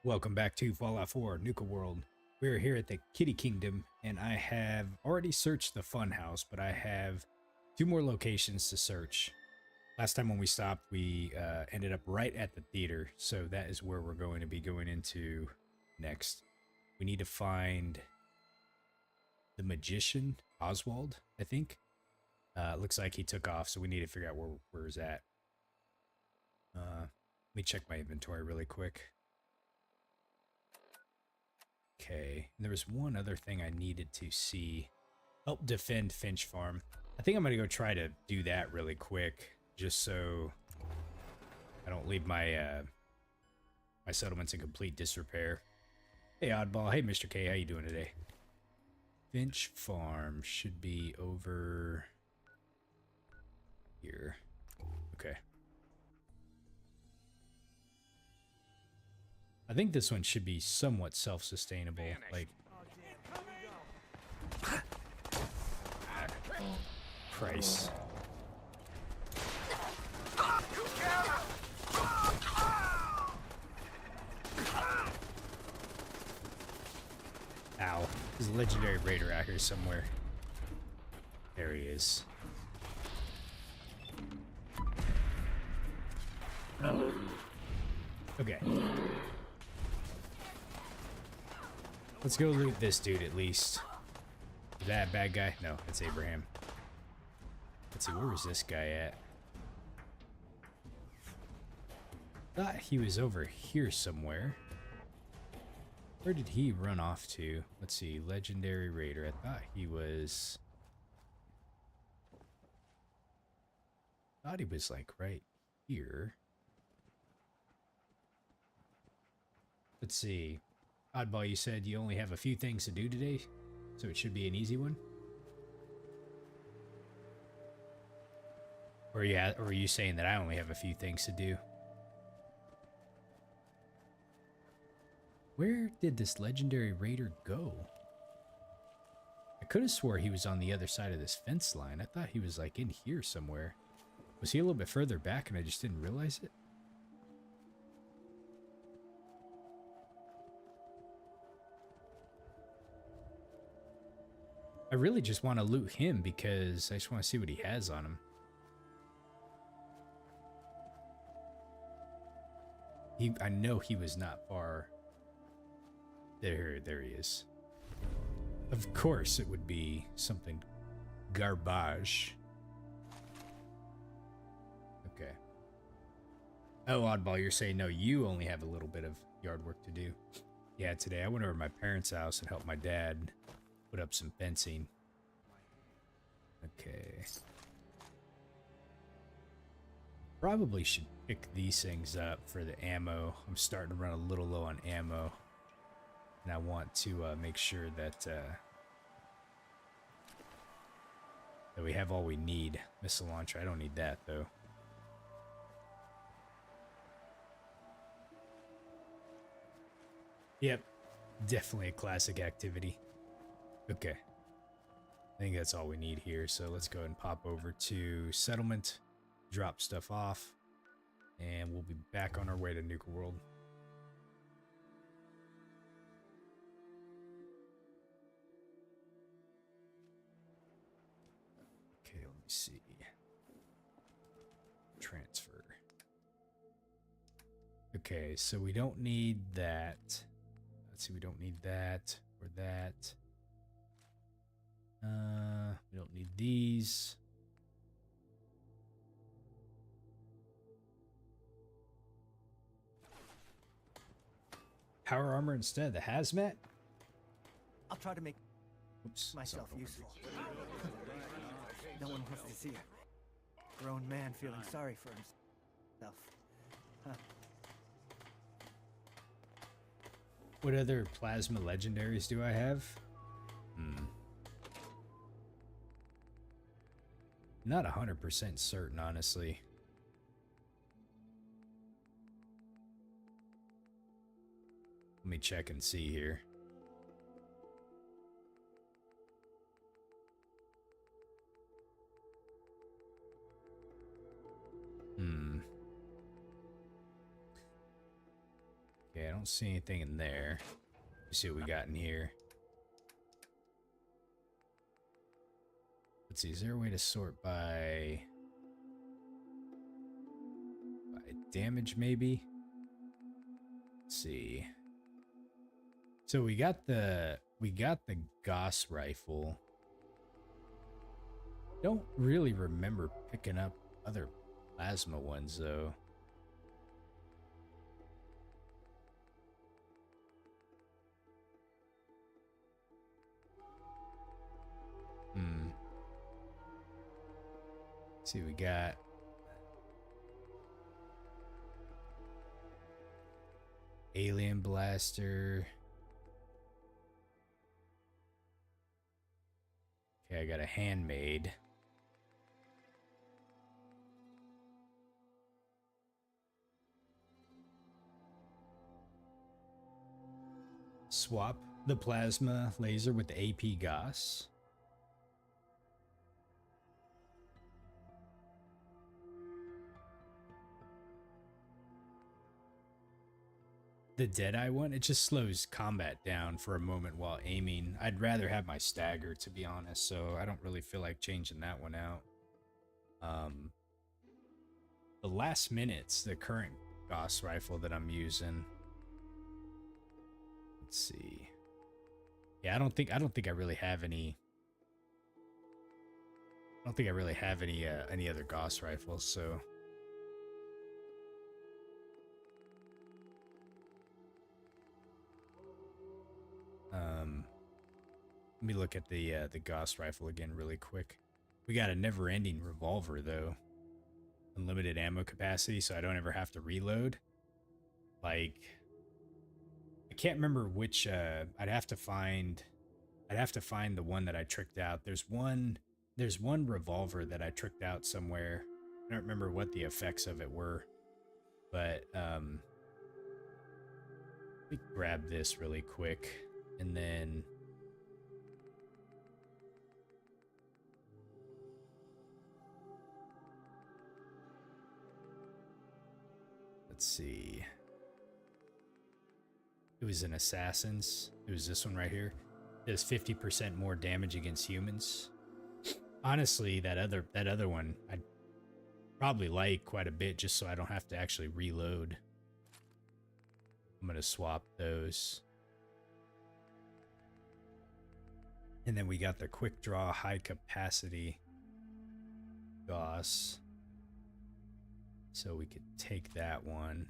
Welcome back to Fallout 4 Nuka-World. We're here at the Kiddie Kingdom, and I have already searched the funhouse, but I have two more locations to search. Last time when we stopped, we ended up right at the theater, so that is where we're going to be going into next. We need to find the magician, Oswald, I think. Looks like he took off, so we need to figure out where he's at. Let me check my inventory really quick. Okay, and there was one other thing I needed to see. Help defend Finch Farm. I think I'm going to go try to do that really quick, just so I don't leave my my settlements in complete disrepair. Hey, Oddball. Hey, Mr. K. How you doing today? Finch Farm should be over here. Okay. I think this one should be somewhat self-sustainable. Like, Christ. Ow. There's a legendary raider out here somewhere. There he is. Okay. Let's go loot this dude at least. Is that a bad guy? No, it's Abraham. Let's see, where was this guy at? Thought he was over here somewhere. Where did he run off to? Let's see, legendary raider. I thought he was... like right here. Let's see. Oddball, you said you only have a few things to do today, so it should be an easy one? Or are you saying that I only have a few things to do? Where did this legendary raider go? I could have swore he was on the other side of this fence line. I thought he was like in here somewhere. Was he a little bit further back and I just didn't realize it? I really just want to loot him because I just want to see what he has on him. I know he was not far. There he is. Of course it would be something garbage. Okay. Oh, Oddball, you're saying no, you only have a little bit of yard work to do. Yeah, today I went over to my parents' house and helped my dad put up some fencing. Okay. Probably should pick these things up for the ammo. I'm starting to run a little low on ammo. And I want to make sure that that we have all we need. Missile launcher, I don't need that though. Yep, definitely a classic activity. Okay. I think that's all we need here, so let's go ahead and pop over to settlement, drop stuff off, and we'll be back on our way to Nuka-World. Okay, let me see. Transfer. Okay, so we don't need that. Let's see, we don't need that or that. We don't need these. Power armor instead, the hazmat? I'll try to make myself useful. No one wants to see a grown man feeling sorry for himself. Huh. What other plasma legendaries do I have? Not 100% certain, honestly. Let me check and see here. Okay, I don't see anything in there. Let's see what we got in here. Let's see, is there a way to sort by damage maybe? Let's see. So we got the Gauss rifle. Don't really remember picking up other plasma ones though. Let's see, we got alien blaster. Okay, I got a handmade. Swap the plasma laser with the AP Gauss. The Deadeye one, it just slows combat down for a moment while aiming. I'd rather have my stagger, to be honest, so I don't really feel like changing that one out. The last minute's the current Gauss rifle that I'm using. Let's see. Yeah, I don't think I really have any. I don't think I really have any other Gauss rifles, so. Let me look at the Gauss rifle again really quick. We got a never-ending revolver though. Unlimited ammo capacity, so I don't ever have to reload. Like, I can't remember which. I'd have to find the one that I tricked out. There's one revolver that I tricked out somewhere. I don't remember what the effects of it were, but let me grab this really quick, and then. Let's see. It was an Assassin's. It was this one right here. It does 50% more damage against humans. Honestly, that other one I'd probably like quite a bit just so I don't have to actually reload. I'm gonna swap those. And then we got the quick draw high capacity Gauss. So we could take that one.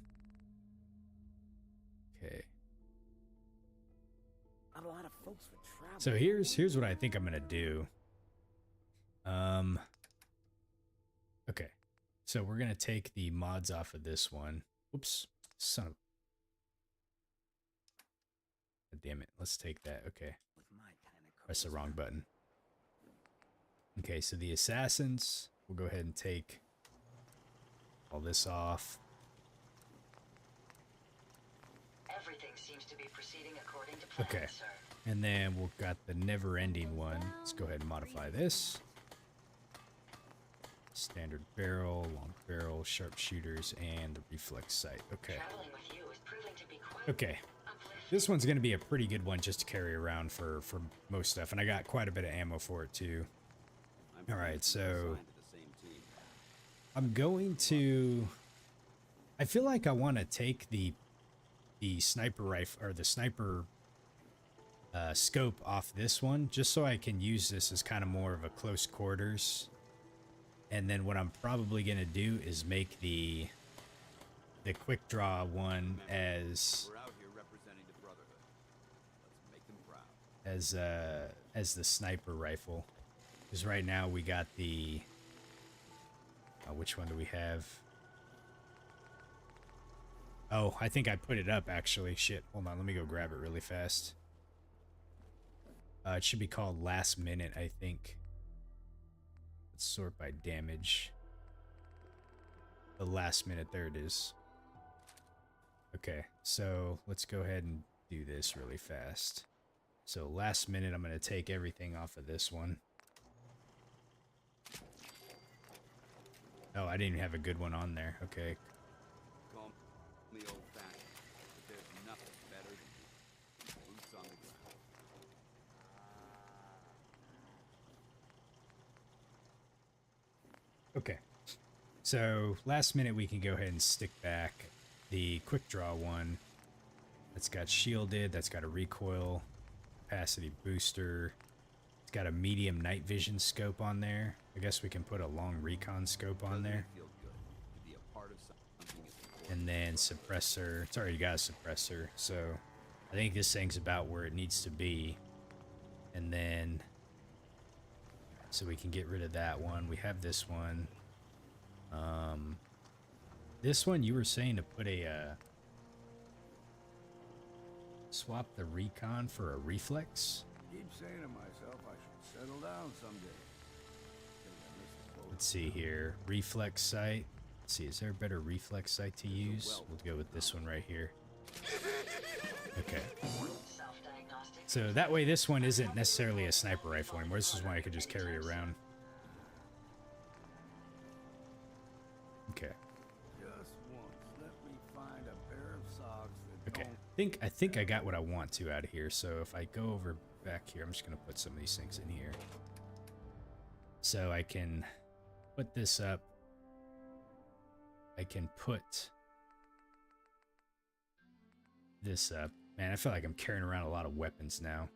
Okay. Not a lot of folks would travel. So here's what I think I'm gonna do. Okay. So we're gonna take the mods off of this one. Oops, son of. Damn it. Let's take that. Okay. Press the wrong button. Okay, so the Assassins. We'll go ahead and take all this off. Everything seems to be proceeding according to plan, Okay. sir. And then we've got the never-ending one. Let's go ahead and modify this. Standard barrel, long barrel, sharpshooters, and the reflex sight. Okay. Traveling with you is proving to be quite Okay. uplifting. This one's going to be a pretty good one just to carry around for most stuff. And I got quite a bit of ammo for it, too. All right, so I'm going to. I feel like I want to take the sniper rifle or the sniper scope off this one, just so I can use this as kind of more of a close quarters. And then what I'm probably gonna do is make the quick draw one as the sniper rifle. Because right now we got the which one do we have? Oh, I think I put it up actually. Shit, hold on, let me go grab it really fast. It should be called Last Minute, I think. Let's sort by damage. The Last Minute, there it is. Okay, so let's go ahead and do this really fast. So Last Minute, I'm going to take everything off of this one. Oh, I didn't even have a good one on there. Okay. Okay. So last minute we can go ahead and stick back the quick draw one. That's got shielded, that's got a recoil capacity booster. It's got a medium night vision scope on there. I guess we can put a long recon scope on there. And then suppressor. It's already got a suppressor, so I think this thing's about where it needs to be. And then, so we can get rid of that one. We have this one. This one you were saying to put a, swap the recon for a reflex? Keep saying to myself I should settle down someday. Let's see here. Reflex sight. Let's see, is there a better reflex sight to use? We'll go with this one right here. Okay. So that way this one isn't necessarily a sniper rifle anymore. This is one I could just carry around. Okay. Just once, let me find a pair of socks that Okay. don't... I think I got what I want to out of here. So if I go over back here, I'm just gonna put some of these things in here. So I can put this up. I can put this up. Man, I feel like I'm carrying around a lot of weapons now.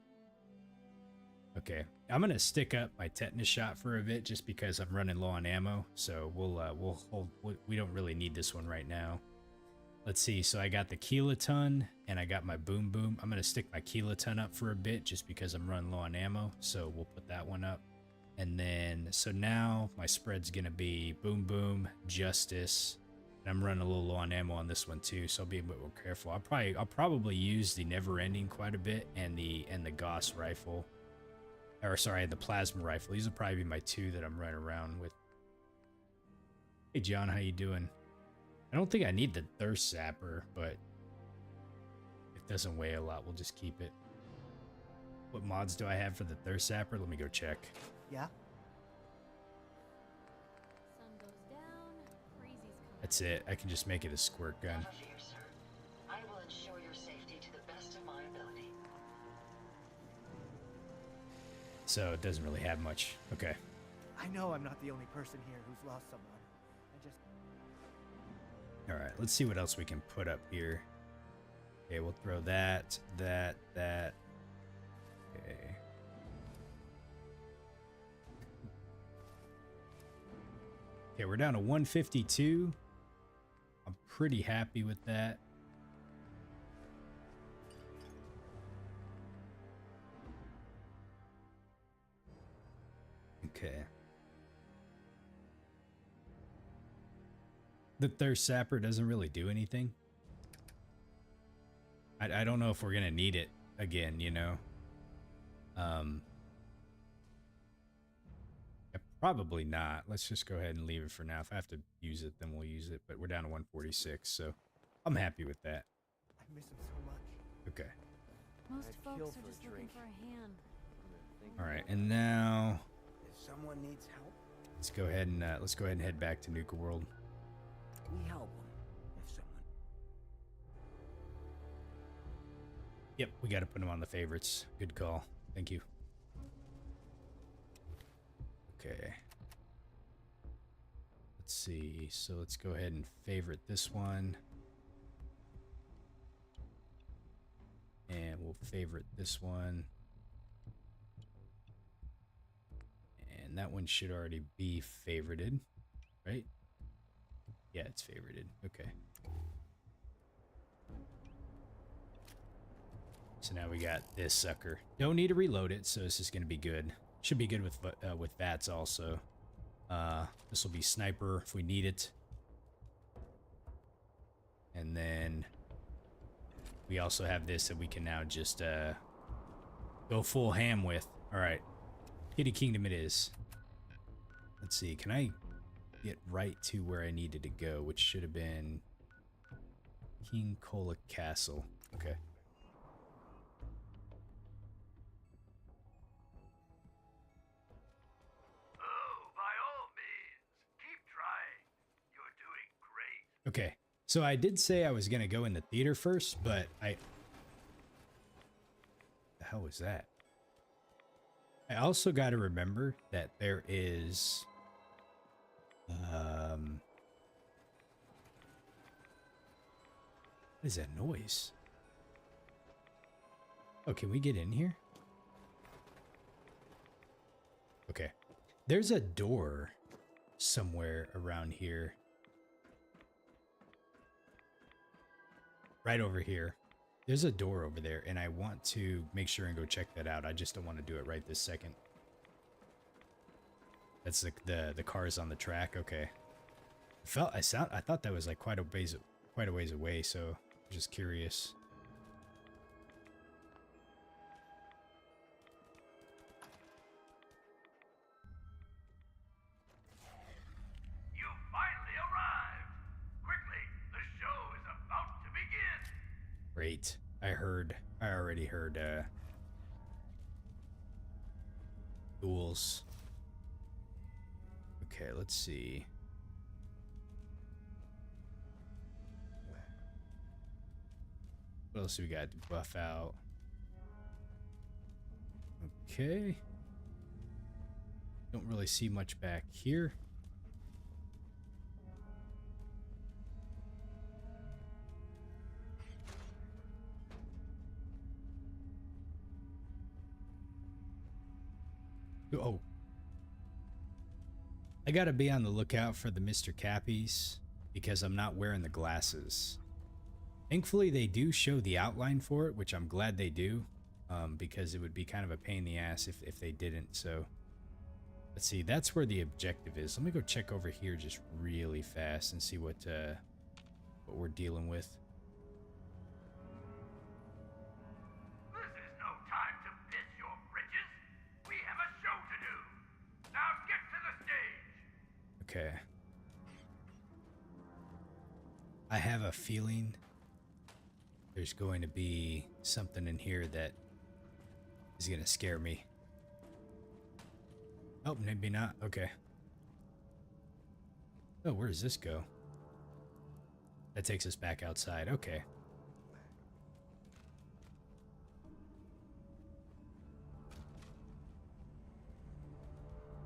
Okay, I'm gonna stick up my tetanus shot for a bit just because I'm running low on ammo. So we'll hold. We don't really need this one right now. Let's see. So I got the kiloton and I got my boom boom. I'm gonna stick my kiloton up for a bit just because I'm running low on ammo. So we'll put that one up. And then so now my spread's gonna be boom boom, justice. And I'm running a little low on ammo on this one too, so I'll be a bit more careful. I'll probably use the never ending quite a bit and the Gauss rifle. Or sorry, the plasma rifle. These will probably be my two that I'm running around with. Hey John, how you doing? I don't think I need the thirst zapper, but it doesn't weigh a lot. We'll just keep it. What mods do I have for the thirst zapper? Let me go check. Yeah? Sun goes down, breezy's coming. That's it. I can just make it a squirt gun. Never fear, sir. I will ensure your safety to the best of my ability. So it doesn't really have much. Okay. I know I'm not the only person here who's lost someone. I just... All right, let's see what else we can put up here. Okay, we'll throw that. Okay. Okay, we're down to 152. I'm pretty happy with that. Okay. The thirst sapper doesn't really do anything. I don't know if we're gonna need it again, you know. Probably not. Let's just go ahead and leave it for now. If I have to use it, then we'll use it. But we're down to 146, so I'm happy with that. I miss him so much. Okay. Most I'd kill folks for are a just looking drink. for a hand. All right, and now If someone needs help, let's go ahead and head back to Nuka-World. we help them. If someone... Yep, we got to put them on the favorites. Good call. Thank you. Okay. Let's see. So let's go ahead and favorite this one. And we'll favorite this one. And that one should already be favorited, right? Yeah, it's favorited. Okay. So now we got this sucker. Don't need to reload it, so this is going to be good. Should be good with VATS also. This will be sniper if we need it. And then we also have this that we can now just go full ham with. All right, Kiddie Kingdom it is. Let's see, can I get right to where I needed to go, which should have been King Cola Castle. Okay. Okay, so I did say I was gonna go in the theater first, but the hell was that? I also got to remember that there is What is that noise? Oh, can we get in here? Okay. There's a door somewhere around here. Right over here. There's a door over there, and I want to make sure and go check that out. I just don't want to do it right this second. That's the cars on the track. Okay. I thought that was like quite a ways away, so I'm just curious. You finally arrived! Quickly, the show is about to begin! Great. I already heard ghouls. Okay, let's see. What else do we got to buff out? Okay. Don't really see much back here. Oh. I gotta be on the lookout for the Mr. Cappies because I'm not wearing the glasses. Thankfully, they do show the outline for it, which I'm glad they do, because it would be kind of a pain in the ass if they didn't. So, let's see. That's where the objective is. Let me go check over here just really fast and see what we're dealing with. This is no time to piss your britches. We have a show to do. Now get to the stage. Okay. I have a feeling there's going to be something in here that is going to scare me. Oh, maybe not. Okay. Oh, where does this go? That takes us back outside. Okay.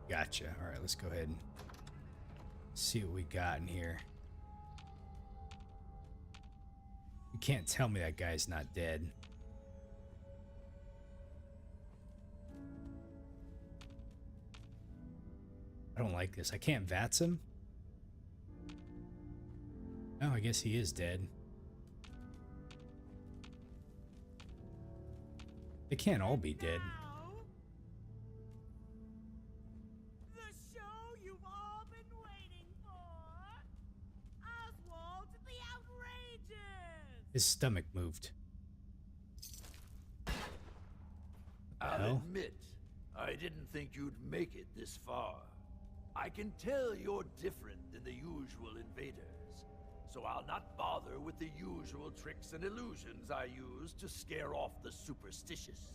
Gotcha. All right, let's go ahead and see what we got in here. You can't tell me that guy's not dead. I don't like this. I can't VATS him? Oh, I guess he is dead. They can't all be dead. The show you've all been waiting for. Oswald the Outrageous. His stomach moved. What the I'll hell? admit, I didn't think you'd make it this far. I can tell you're different than the usual invaders, so I'll not bother with the usual tricks and illusions I use to scare off the superstitious.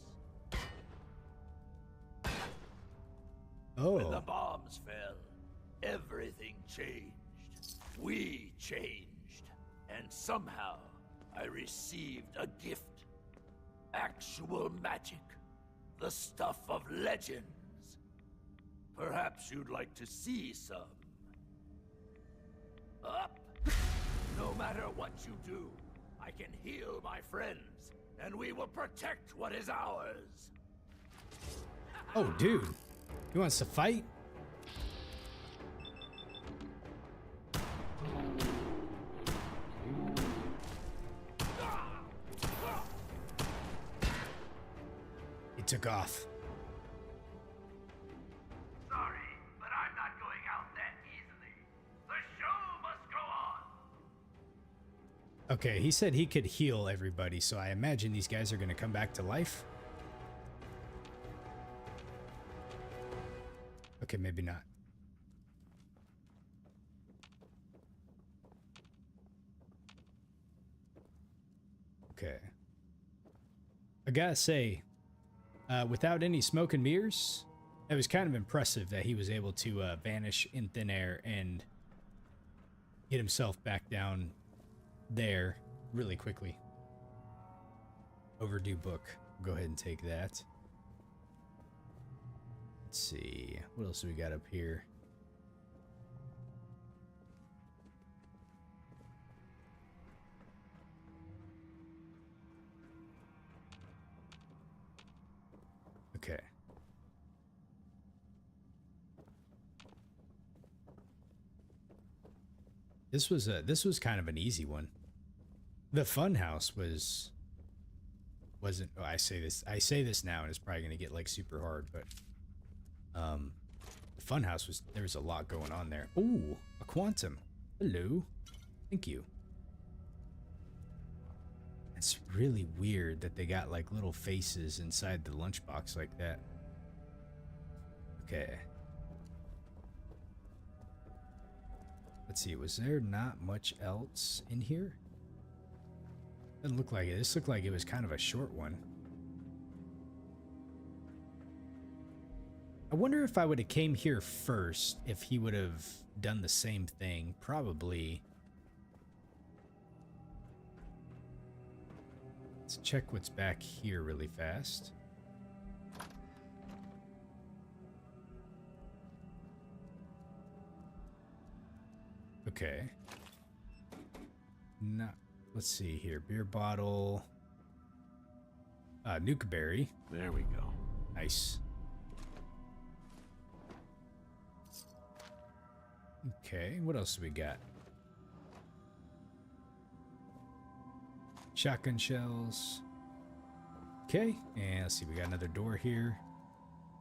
When the Oh, bombs fell, everything changed. We changed. And somehow, I received a gift. Actual magic. The stuff of legends. Perhaps you'd like to see some. Up! No matter what you do, I can heal my friends, and we will protect what is ours. oh, dude. He wants to fight? He took off. Sorry, but I'm not going out that easily. The show must go on. Okay, he said he could heal everybody, so I imagine these guys are going to come back to life. Okay, maybe not. Okay. I gotta say, without any smoke and mirrors, it was kind of impressive that he was able to vanish in thin air and get himself back down there really quickly. Overdue book. Go ahead and take that. Let's see. What else do we got up here? This was kind of an easy one. The fun house wasn't. Oh, I say this now, and it's probably gonna get like super hard, but the fun house there was a lot going on there. Ooh, a quantum. Hello, thank you. It's really weird that they got like little faces inside the lunchbox like that. Okay. Let's see, was there not much else in here? Doesn't look like it. This looked like it was kind of a short one. I wonder if I would have came here first, if he would have done the same thing. Probably. Let's check what's back here really fast. Okay. Not. Let's see here. Beer bottle. Nuka-berry. There we go. Nice. Okay, what else do we got? Shotgun shells. Okay, and let's see, we got another door here.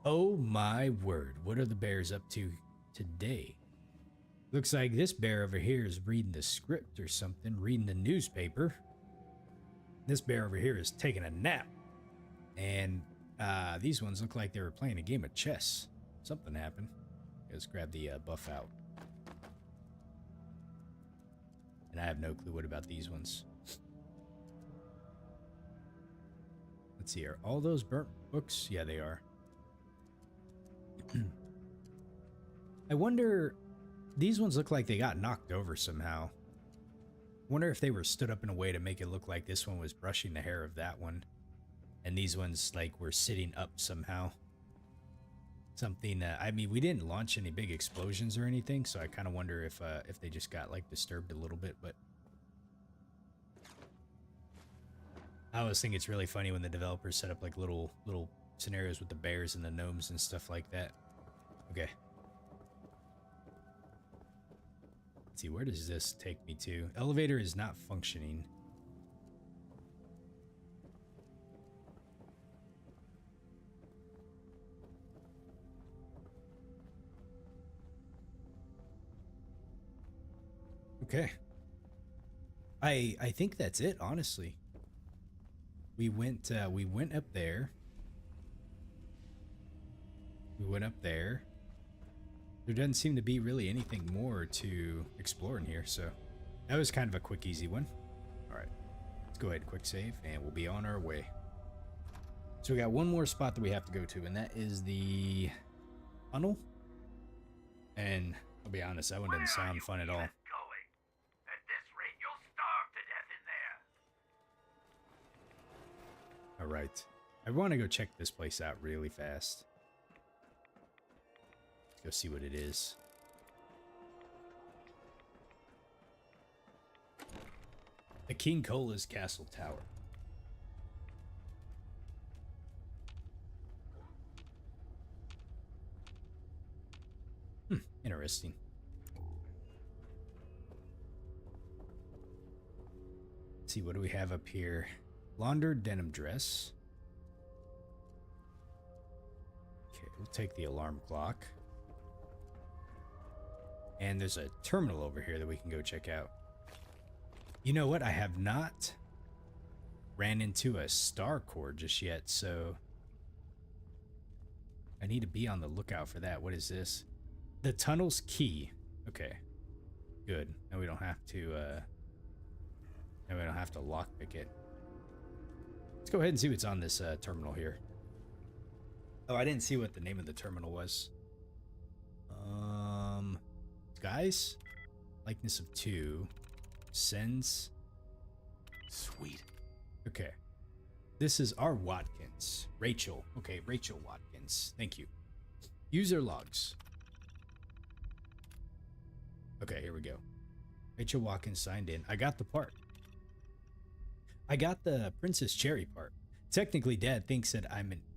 Oh my word, what are the bears up to today? Looks like this bear over here is reading the script or something, reading the newspaper. This bear over here is taking a nap. And these ones look like they were playing a game of chess. Something happened. Let's grab the buff out. And I have no clue what about these ones. Let's see, are all those burnt books? Yeah, they are. I wonder, these ones look like they got knocked over somehow. Wonder if they were stood up in a way to make it look like this one was brushing the hair of that one. And these ones like were sitting up somehow. Something, I mean, we didn't launch any big explosions or anything, so I kind of wonder if they just got like disturbed a little bit, but I always think it's really funny when the developers set up like little scenarios with the bears and the gnomes and stuff like that. Okay. Let's see, where does this take me to? Elevator is not functioning. Okay. I think that's it, honestly. We went up there. We went up there. There doesn't seem to be really anything more to explore in here, so that was kind of a quick, easy one. All right, let's go ahead and quick save, and we'll be on our way. So we got one more spot that we have to go to, and that is the tunnel. And I'll be honest, that one doesn't sound fun at all. All right, I want to go check this place out really fast. Let's go see what it is. The King Cola's Castle Tower. Interesting. Let's see, what do we have up here? Laundered denim dress. Okay, we'll take the alarm clock. And there's a terminal over here that we can go check out. You know what? I have not ran into a star core just yet, so I need to be on the lookout for that. What is this? The tunnel's key. Okay, good. Now we don't have to. Now we don't have to lockpick it. Let's go ahead and see what's on this terminal here. Oh, I didn't see what the name of the terminal was. Guys, likeness of 2 sends. Sweet. Okay, this is our Watkins, Rachel. Okay, Rachel Watkins. Thank you. User logs. Okay, here we go. Rachel Watkins signed in. I got the part. I got the Princess Cherry part. Technically, Dad thinks that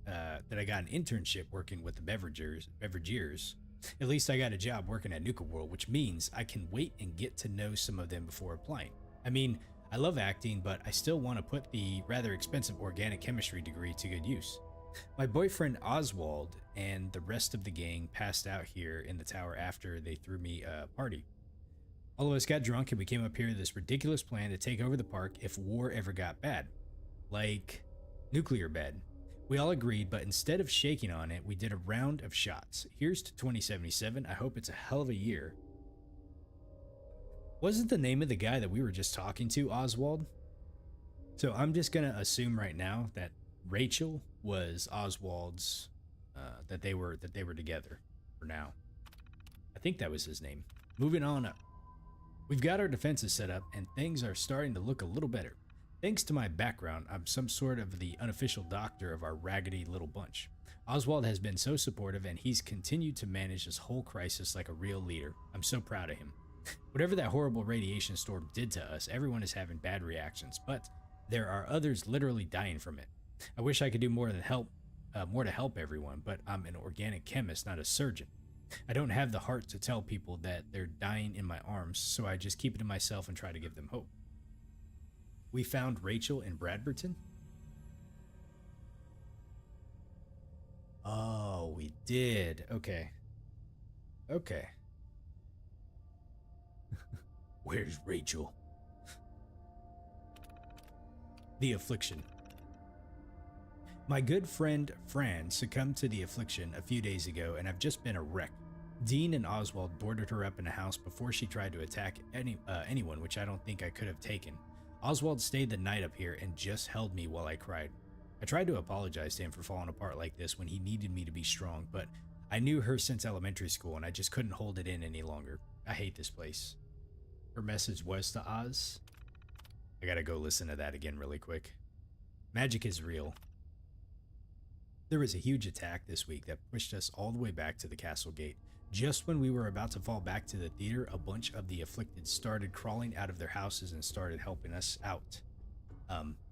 that I got an internship working with the Beveragers, At least I got a job working at Nuka-World, which means I can wait and get to know some of them before applying. I mean, I love acting, but I still want to put the rather expensive organic chemistry degree to good use. My boyfriend Oswald and the rest of the gang passed out here in the tower after they threw me a party. All of us got drunk and we came up here with this ridiculous plan to take over the park if war ever got bad. Like, nuclear bad. We all agreed, but instead of shaking on it, we did a round of shots. Here's to 2077. I hope it's a hell of a year. Wasn't the name of the guy that we were just talking to Oswald? So I'm just gonna assume right now that Rachel was Oswald's, that they were together for now. I think that was his name. Moving on up. We've got our defenses set up and things are starting to look a little better. Thanks to my background, I'm some sort of the unofficial doctor of our raggedy little bunch. Oswald has been so supportive and he's continued to manage this whole crisis like a real leader. I'm so proud of him. Whatever that horrible radiation storm did to us, everyone is having bad reactions, but there are others literally dying from it. I wish I could do more to help everyone, but I'm an organic chemist, not a surgeon. I don't have the heart to tell people that they're dying in my arms, so I just keep it to myself and try to give them hope. We found Rachel in Bradberton. Oh, we did. Okay. Okay. Where's Rachel? The affliction. My good friend Fran succumbed to the affliction a few days ago, and I've just been a wreck. Dean and Oswald boarded her up in a house before she tried to attack anyone, which I don't think I could have taken. Oswald stayed the night up here and just held me while I cried. I tried to apologize to him for falling apart like this when he needed me to be strong, but I knew her since elementary school and I just couldn't hold it in any longer. I hate this place. Her message was to Oz. I gotta go listen to that again really quick. Magic is real. There was a huge attack this week that pushed us all the way back to the castle gate. Just when we were about to fall back to the theater, a bunch of the afflicted started crawling out of their houses and started helping us out.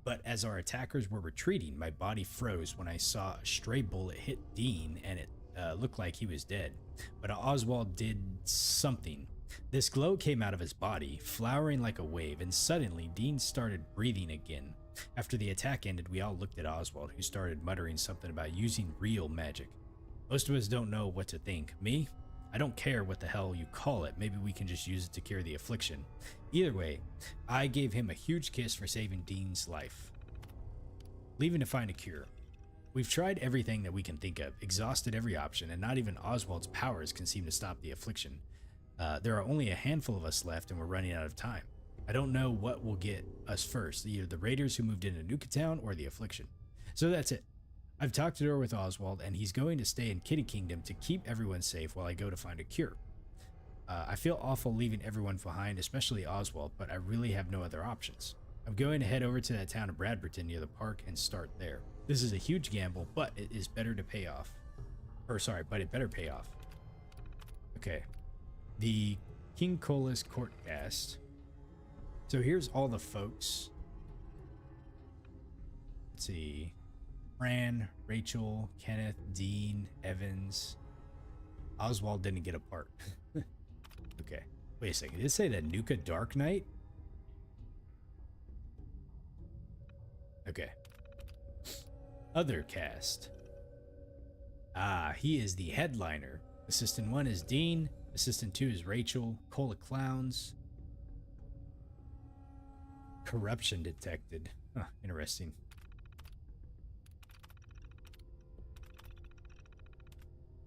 But as our attackers were retreating, my body froze when I saw a stray bullet hit Dean and it looked like he was dead. But Oswald did something. This glow came out of his body, flowering like a wave, and suddenly Dean started breathing again. After the attack ended, we all looked at Oswald, who started muttering something about using real magic. Most of us don't know what to think. Me? I don't care what the hell you call it. Maybe we can just use it to cure the affliction. Either way, I gave him a huge kiss for saving Dean's life. Leaving to find a cure. We've tried everything that we can think of, exhausted every option, and not even Oswald's powers can seem to stop the affliction. There are only a handful of us left and we're running out of time. I don't know what will get us first, either the raiders who moved into Nuka Town or the affliction. So that's it. I've talked it over with Oswald and he's going to stay in Kiddie Kingdom to keep everyone safe while I go to find a cure. I feel awful leaving everyone behind, especially Oswald, but I really have no other options. I'm going to head over to that town of Bradberton near the park and start there. This is a huge gamble, but it is better to pay off. But it better pay off. Okay. The King Colas Court cast. So here's all the folks. Let's see. Fran, Rachel, Kenneth, Dean, Evans. Oswald didn't get a part. Okay. Wait a second. Did it say that Nuka Dark Knight? Okay. Other cast. Ah, he is the headliner. Assistant 1 is Dean. Assistant 2 is Rachel. Cola Clowns. Corruption detected. Huh, interesting.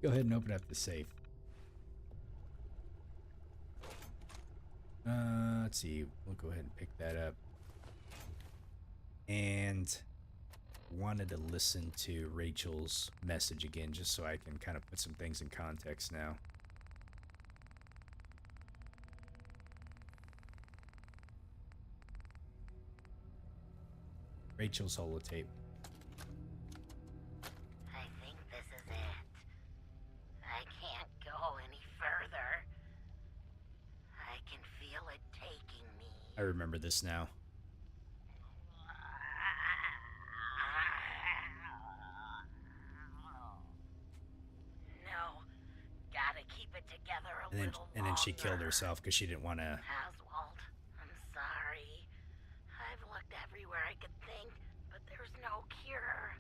Go ahead and open up the safe. Let's see. We'll go ahead and pick that up. And wanted to listen to Rachel's message again, just so I can kind of put some things in context now. Rachel's holotape. I think this is it. I can't go any further. I can feel it taking me. I remember this now. No, gotta a And then little and then she killed longer. herself because she didn't want to. Oswald, I'm sorry. I've looked everywhere I could think, but there's no cure.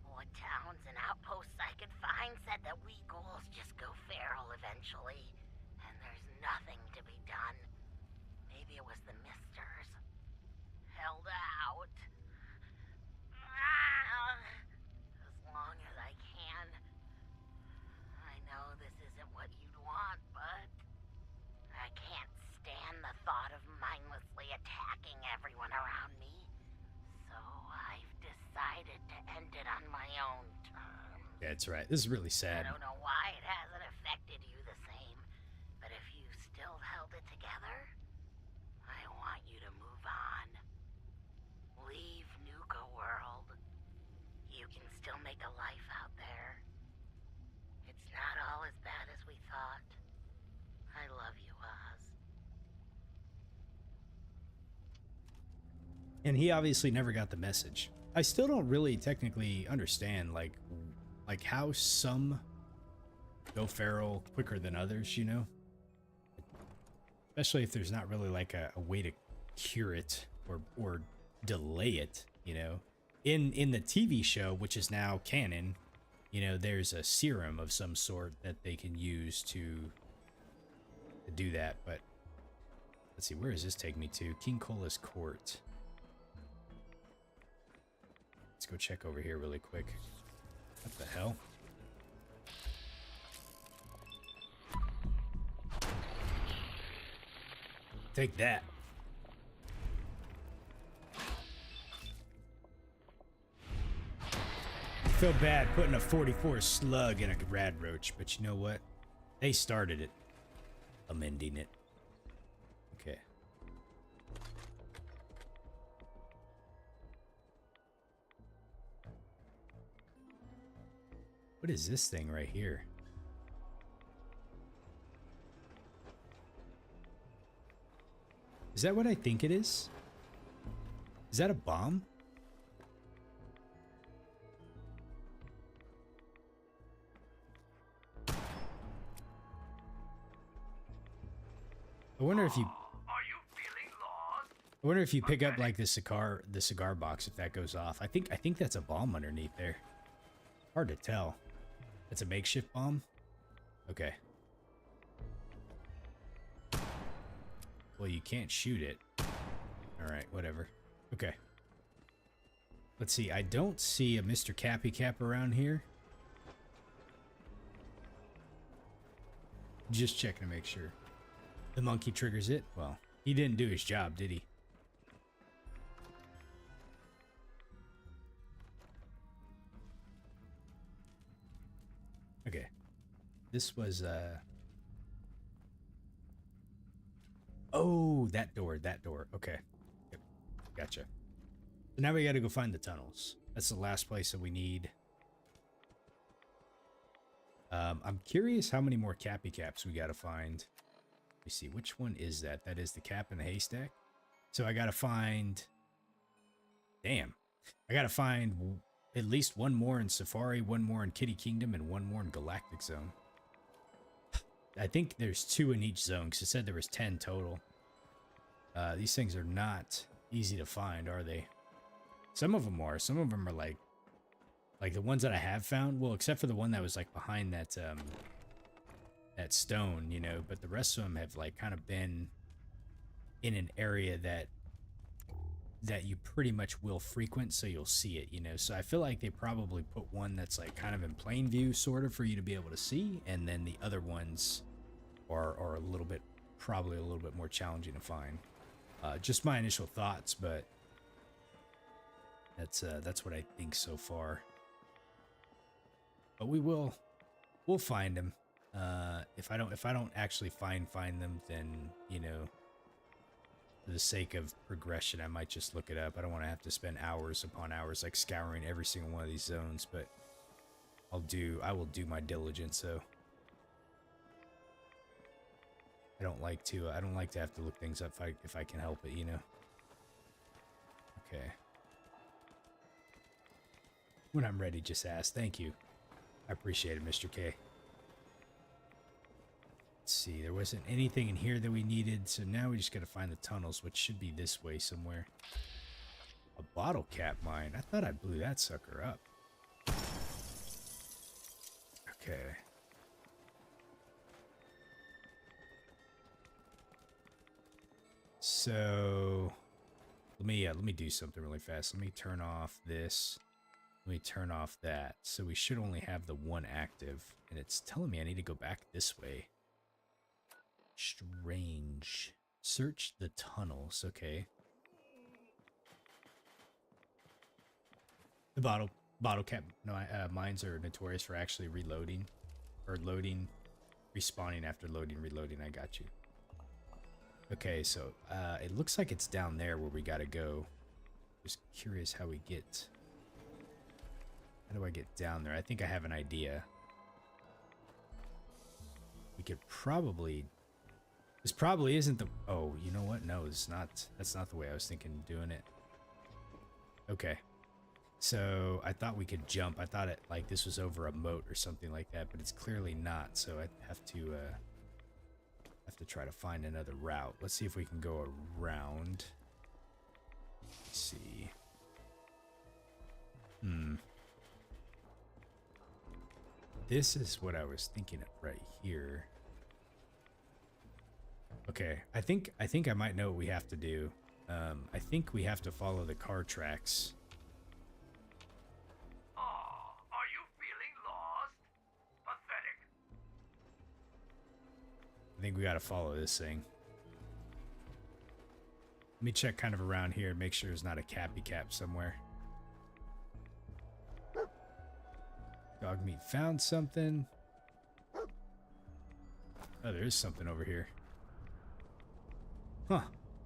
What towns and outposts I could find said that we ghouls just go feral eventually, and there's nothing to be done. Maybe it was the misters. Held out. As long as I can. I know this isn't what you'd want, but I can't stand the thought of mindlessly attacking everyone around me. So I've decided to end it on my own terms. Yeah, that's right. This is really sad. I don't know why it hasn't affected you the same, but if you still held it together, I want you to move on. Leave Nuka-World. You can still make a life out there. It's not all as bad as we thought. I love you, Oz. And he obviously never got the message. I still don't really technically understand like how some go feral quicker than others, you know? Especially if there's not really like a way to cure it or delay it, you know? In the TV show, which is now canon, you know, there's a serum of some sort that they can use to do that, but let's see, where does this take me to? King Cola's court. Let's go check over here really quick. What the hell? Take that. I feel bad putting a 44 slug in a rad roach, but you know what? They started it. Amending it. Okay. What is this thing right here? Is that what I think it is? Is that a bomb? I wonder if you Are you feeling lost? I wonder if you pick up like the cigar box, if that goes off. I think that's a bomb underneath there. Hard to tell. That's a makeshift bomb? Okay. Well, you can't shoot it. Alright, whatever. Okay. Let's see. I don't see a Mr. Cappy Cap around here. Just checking to make sure. The monkey triggers it? Well, he didn't do his job, did he? Okay. This was, oh, that door. Okay. Yep. Gotcha. So now we gotta go find the tunnels. That's the last place that we need. I'm curious how many more Cappy Caps we gotta find. Let me see, which one is that? That is the cap in the haystack. So I gotta find... Damn. I gotta find at least one more in Safari, one more in Kiddie Kingdom, and one more in Galactic Zone. I think there's 2 in each zone, because it said there was 10 total. These things are not easy to find, are they? Some of them are. Some of them are like the ones that I have found. Well, except for the one that was like behind that that stone, you know. But the rest of them have like kind of been in an area that you pretty much will frequent, so you'll see it, you know. So I feel like they probably put one that's like kind of in plain view, sort of, for you to be able to see, and then the other ones are a little bit, probably a little bit more challenging to find. Just my initial thoughts, but that's what I think so far. But we'll find them. If I don't actually find them, then, you know, for the sake of progression, I might just look it up. I don't want to have to spend hours upon hours like scouring every single one of these zones, but I will do my diligence. So I don't like to have to look things up if I can help it, you know. Okay. When I'm ready, just ask. Thank you. I appreciate it, Mr. K. Let's see. There wasn't anything in here that we needed, so now we just gotta find the tunnels, which should be this way somewhere. A bottle cap mine. I thought I blew that sucker up. Okay. So let me do something really fast. Let me turn off this. Let me turn off that. So we should only have the one active, and it's telling me I need to go back this way. Strange. Search the tunnels. Okay. The bottle cap mines are notorious for actually reloading or loading, respawning after loading, reloading. I got you. Okay, so it looks like it's down there where we gotta go. Just curious how we get. How do I get down there? I think I have an idea. We could probably. This probably isn't the. Oh, you know what? No, it's not. That's not the way I was thinking of doing it. Okay. So I thought we could jump. I thought it like this was over a moat or something like that, but it's clearly not. So I have to try to find another route. Let's see if we can go around. Let's see. This is what I was thinking of right here. Okay, I think I might know what we have to do. I think we have to follow the car tracks. Are you feeling lost? Pathetic. I think we gotta follow this thing. Let me check kind of around here and make sure there's not a cappy cap somewhere. Dog meat found something. Oh, there is something over here. Huh.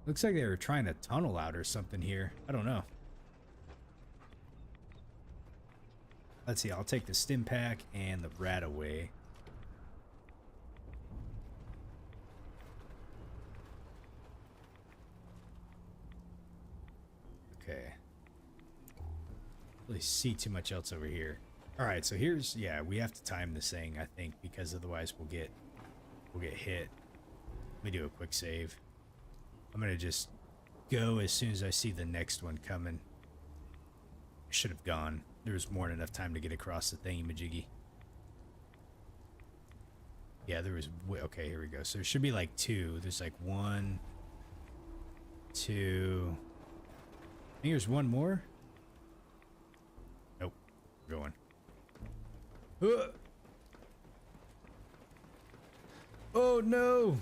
Looks like they were trying to tunnel out or something here. I don't know. Let's see. I'll take the stim pack and the rat away. Okay. Really see too much else over here. All right, so here's, yeah, we have to time this thing, I think, because otherwise we'll get hit. Let me do a quick save. I'm gonna just go as soon as I see the next one coming. I should have gone. There was more than enough time to get across the thingy-majiggy. Yeah, there was, okay, here we go. So there should be like two. There's like 1, 2. I think there's one more. Nope, we're going. Oh no!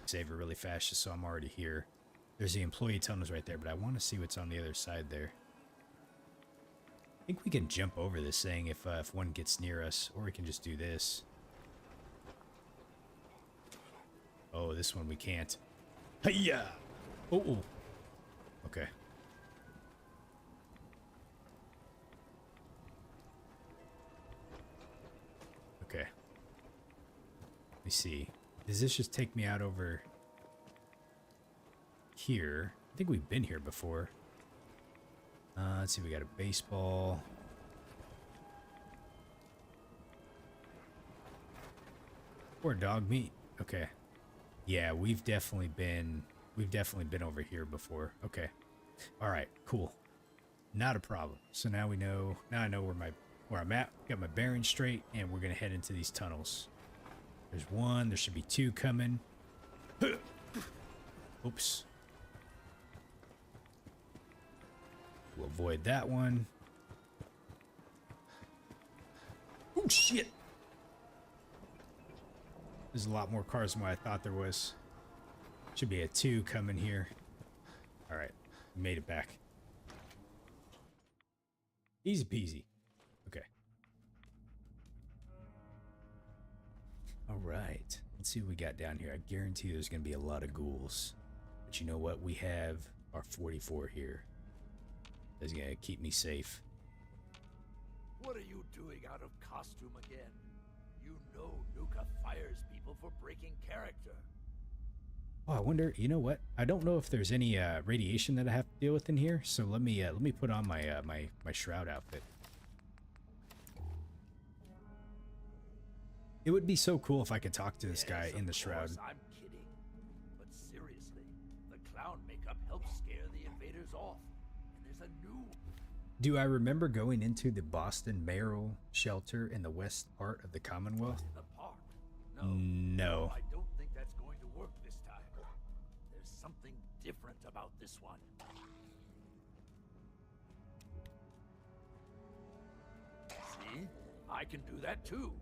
Save it really fast just so I'm already here. There's the employee tunnels right there, but I want to see what's on the other side there. I think we can jump over this thing if one gets near us, or we can just do this. Oh, this one we can't. Hiya! Oh. Okay. Okay. Let me see. Does this just take me out over here? I think we've been here before. Let's see. We got a baseball. Or dog meat. Okay. Yeah, we've definitely been over here before. Okay. All right. Cool. Not a problem. So now we know. Now I know where I'm at. Got my bearings straight, and we're gonna head into these tunnels. There's one. There should be two coming. Oops. We'll avoid that one. Oh shit! There's a lot more cars than what I thought there was. Should be a 2 coming here. All right, made it back. Easy peasy. Okay. All right. Let's see what we got down here. I guarantee there's going to be a lot of ghouls. But you know what? We have our 44 here. That's going to keep me safe. What are you doing out of costume again? You know Nuka fires people for breaking character. Oh, I wonder, you know what? I don't know if there's any radiation that I have to deal with in here, so let me put on my my shroud outfit. It would be so cool if I could talk to this guy Yes, in the of shroud. course, I'm kidding. But seriously, the clown makeup helps scare the invaders off. And there's a new... Do I remember going into the Boston mayoral shelter in the west part of the Commonwealth? in the park. No. I don't think that's going to work this time. There's something different about this one. See? I can do that too.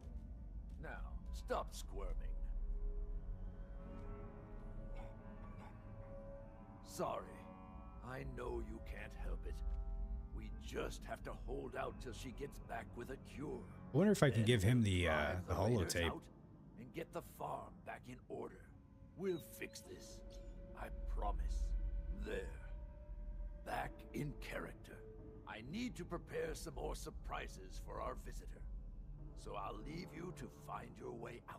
Now, stop squirming. Sorry. I know you can't help it. We just have to hold out till she gets back with a cure. I wonder if I can Then give him we'll the drive raiders holotape. out and get the farm back in order. We'll fix this. I promise. There. Back in character. I need to prepare some more surprises for our visitor. So I'll leave you to find your way out.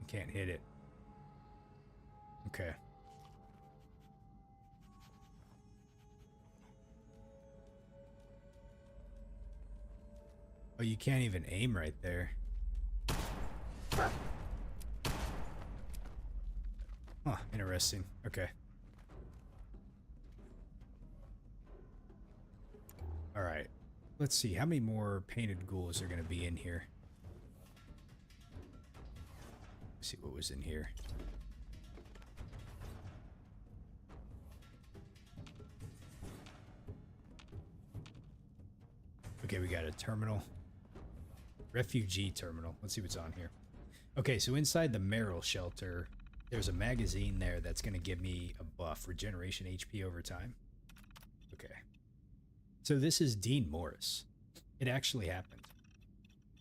Can't hit it. Okay. Oh, you can't even aim right there. Huh, interesting. Okay. All right. Let's see. How many more painted ghouls are going to be in here? Let's see what was in here. Okay, we got a terminal. Refugee terminal. Let's see what's on here. Okay, so inside the mayoral shelter, there's a magazine there that's going to give me a buff. Regeneration HP over time. Okay. So this is Dean Morris. It actually happened.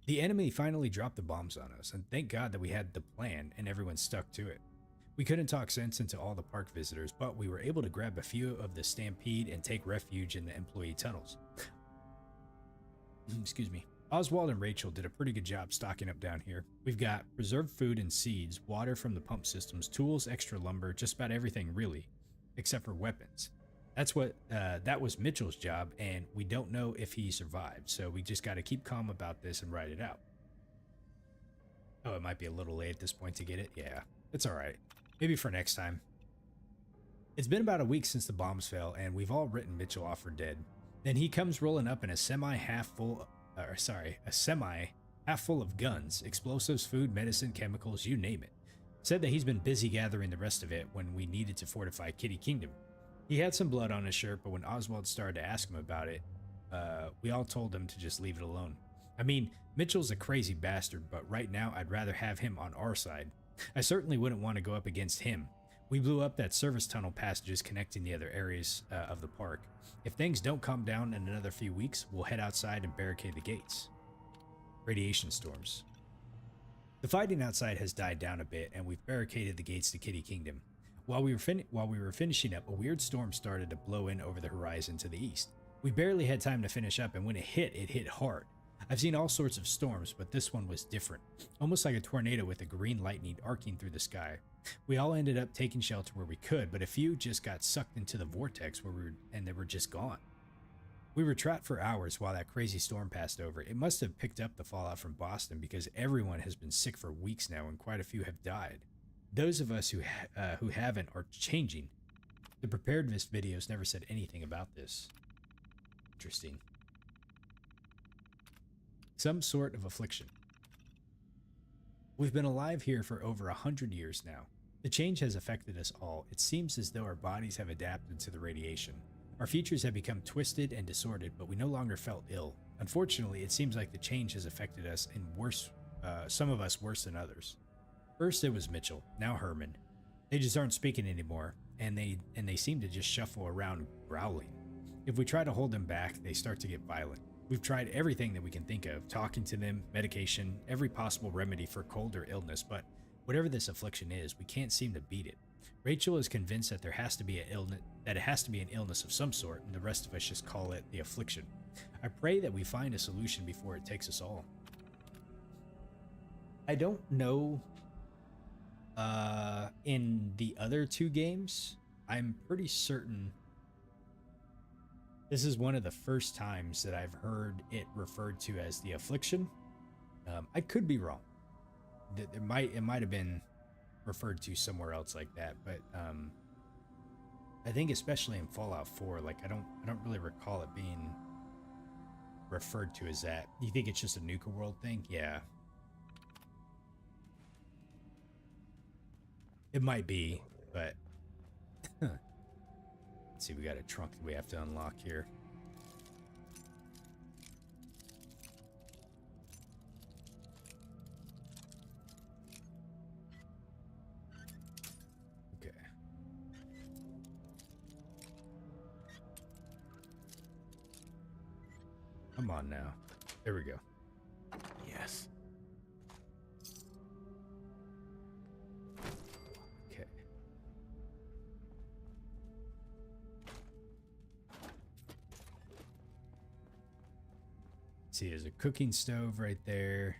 The enemy finally dropped the bombs on us, and thank God that we had the plan and everyone stuck to it. We couldn't talk sense into all the park visitors, but we were able to grab a few of the stampede and take refuge in the employee tunnels. Excuse me. Oswald and Rachel did a pretty good job stocking up down here. We've got preserved food and seeds, water from the pump systems, tools, extra lumber, just about everything really, except for weapons. That was Mitchell's job, and we don't know if he survived, so we just got to keep calm about this and ride it out. Oh, it might be a little late at this point to get it. Yeah, it's all right. Maybe for next time. It's been about a week since the bombs fell, and we've all written Mitchell off for dead. Then he comes rolling up in a semi half full of guns, explosives, food, medicine, chemicals, you name it. Said that he's been busy gathering the rest of it when we needed to fortify Kiddie Kingdom. He had some blood on his shirt, but when Oswald started to ask him about it, we all told him to just leave it alone. I mean, Mitchell's a crazy bastard, but right now I'd rather have him on our side. I certainly wouldn't want to go up against him. We blew up that service tunnel passages connecting the other areas of the park. If things don't calm down in another few weeks, we'll head outside and barricade the gates. Radiation storms. The fighting outside has died down a bit, and we've barricaded the gates to Kiddie Kingdom. While we were finishing up, a weird storm started to blow in over the horizon to the east. We barely had time to finish up, and when it hit hard. I've seen all sorts of storms, but this one was different. Almost like a tornado with a green lightning arcing through the sky. We all ended up taking shelter where we could, but a few just got sucked into the vortex and they were just gone. We were trapped for hours while that crazy storm passed over. It must have picked up the fallout from Boston because everyone has been sick for weeks now and quite a few have died. Those of us who haven't are changing. The preparedness videos never said anything about this. Interesting. Some sort of affliction. We've been alive here for over 100 years now. The change has affected us all. It seems as though our bodies have adapted to the radiation. Our features have become twisted and disordered, but we no longer felt ill. Unfortunately, it seems like the change has affected us in some of us worse than others. First it was Mitchell, now Herman. They just aren't speaking anymore, and they seem to just shuffle around growling. If we try to hold them back, they start to get violent. We've tried everything that we can think of, talking to them, medication, every possible remedy for cold or illness, but whatever this affliction is, we can't seem to beat it. Rachel is convinced that it has to be an illness of some sort, and the rest of us just call it the affliction. I pray that we find a solution before it takes us all. I don't know In the other two games, I'm pretty certain this is one of the first times that I've heard it referred to as the Affliction. I could be wrong. It might have been referred to somewhere else like that, but I think especially in Fallout 4, like I don't really recall it being referred to as that. You think it's just a Nuka-World thing? Yeah. It might be, but let's see, we got a trunk that we have to unlock here. Okay. Come on now. There we go. Yes. Okay. See, there's a cooking stove right there.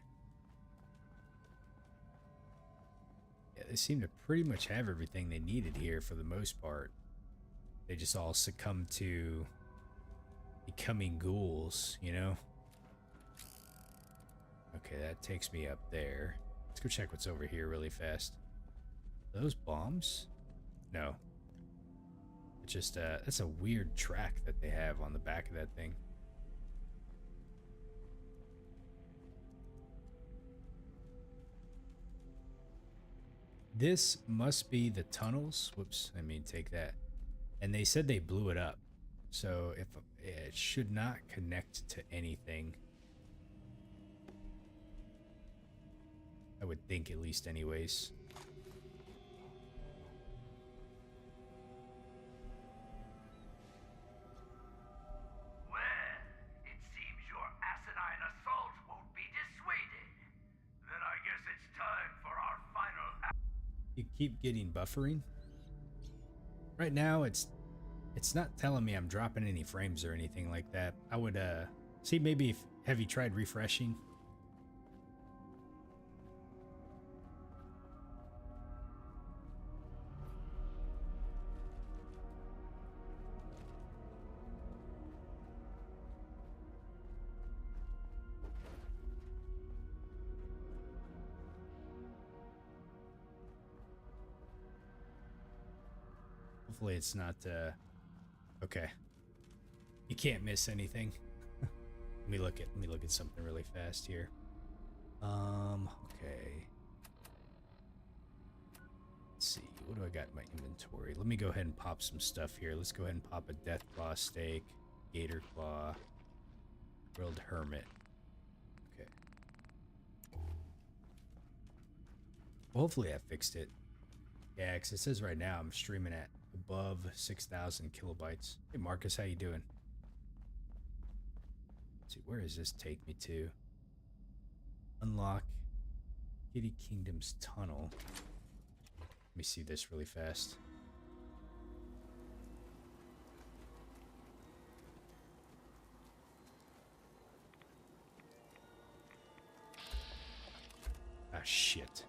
Yeah, they seem to pretty much have everything they needed here for the most part. They just all succumb to becoming ghouls, you know? Okay, that takes me up there. Let's go check what's over here really fast. Those bombs? No. It's just, that's a weird track that they have on the back of that thing. This must be the tunnels. Whoops, I mean, take that. And they said they blew it up. So if it should not connect to anything. I would think, at least anyways. Well, it seems your asinine assault won't be dissuaded. Then I guess it's time for our final You keep getting buffering. Right now, it's not telling me I'm dropping any frames or anything like that. I would see, maybe if have you tried refreshing? Hopefully it's not okay. You can't miss anything. Let me look at something really fast here. Okay. Let's see. What do I got in my inventory? Let me go ahead and pop some stuff here. Let's go ahead and pop a death claw steak, gator claw, grilled hermit. Okay. Well, hopefully I fixed it. Yeah, because it says right now I'm streaming at above 6,000 kilobytes. Hey Marcus, how you doing? Let's see, where does this take me to? Unlock Kiddie Kingdom's tunnel. Let me see this really fast. Ah, shit.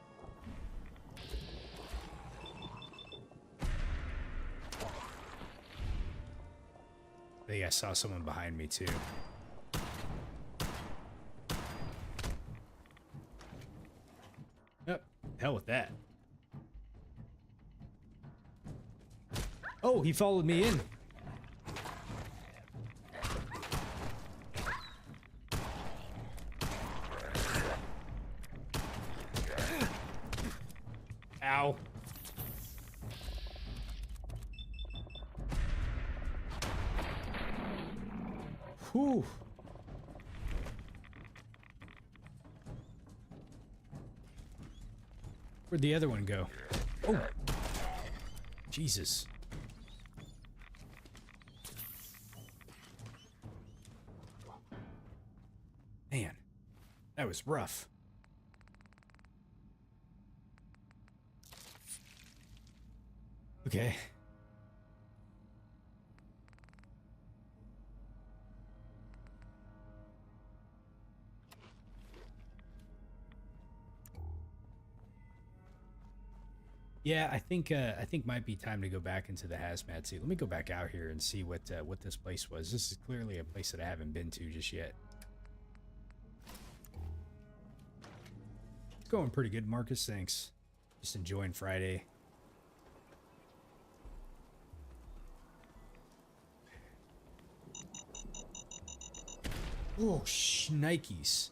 I think I saw someone behind me too. Yep, hell with that. Oh, he followed me in. Ow. Whew. Where'd the other one go? Oh. Jesus. Man, that was rough. Okay. Yeah, I think might be time to go back into the hazmat suit. Let me go back out here and see what this place was. This is clearly a place that I haven't been to just yet. It's going pretty good, Marcus. Thanks. Just enjoying Friday. Oh, Nikes.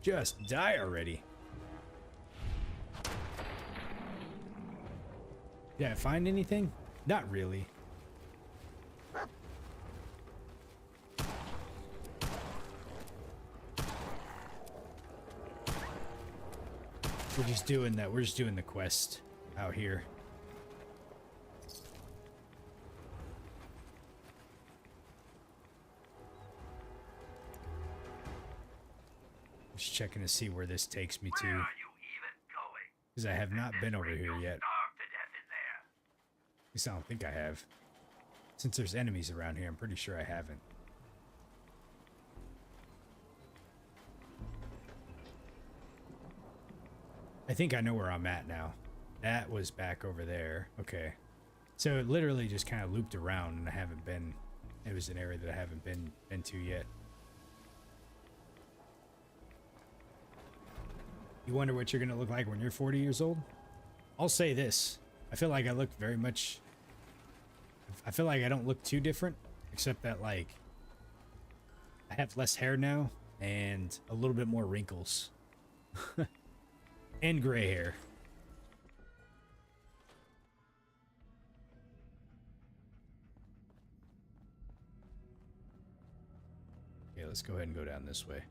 Just die already. Did I find anything? Not really. We're just doing that. We're just doing the quest out here. Just checking to see where this takes me to. Where are you even going? Because I have not been over here yet. Starve to death in there. At least I don't think I have. Since there's enemies around here, I'm pretty sure I haven't. I think I know where I'm at now. That was back over there. Okay. So it literally just kind of looped around and I haven't been... It was an area that I haven't been to yet. You wonder what you're going to look like when you're 40 years old? I'll say this. I feel like I look very much... I feel like I don't look too different. Except that, like... I have less hair now. And a little bit more wrinkles. And gray hair. Okay, let's go ahead and go down this way.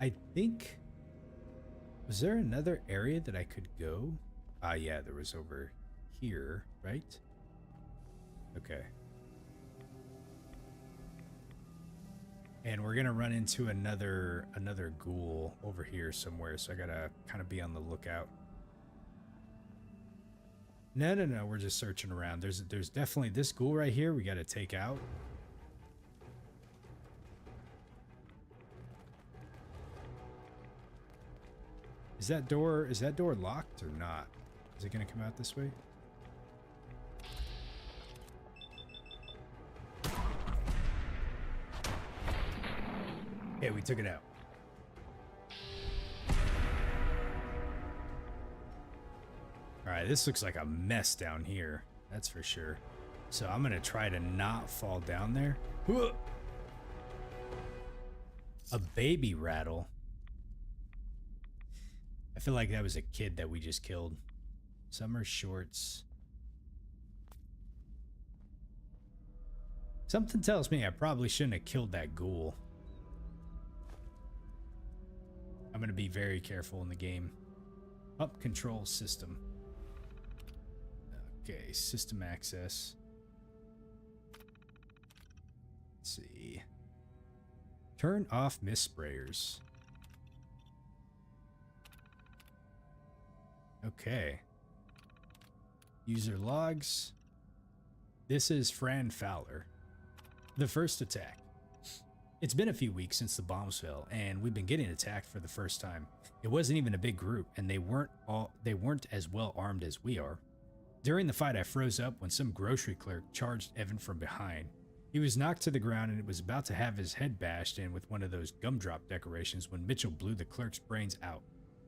I think... Was there another area that I could go? Ah, yeah, there was over here, right? Okay. And we're gonna run into another ghoul over here somewhere, so I gotta kind of be on the lookout. No, we're just searching around. There's definitely this ghoul right here we gotta take out. Is that door locked or not? Is it gonna come out this way? Yeah, we took it out. Alright, this looks like a mess down here. That's for sure. So I'm gonna try to not fall down there. A baby rattle. I feel like that was a kid that we just killed. Summer shorts. Something tells me I probably shouldn't have killed that ghoul. I'm going to be very careful in the game. Up control system. Okay, system access. Let's see. Turn off mist sprayers. Okay. User logs. This is Fran Fowler. The first attack. It's been a few weeks since the bombs fell, and we've been getting attacked for the first time. It wasn't even a big group, and they weren't as well armed as we are. During the fight, I froze up when some grocery clerk charged Evan from behind. He was knocked to the ground and was about to have his head bashed in with one of those gumdrop decorations when Mitchell blew the clerk's brains out.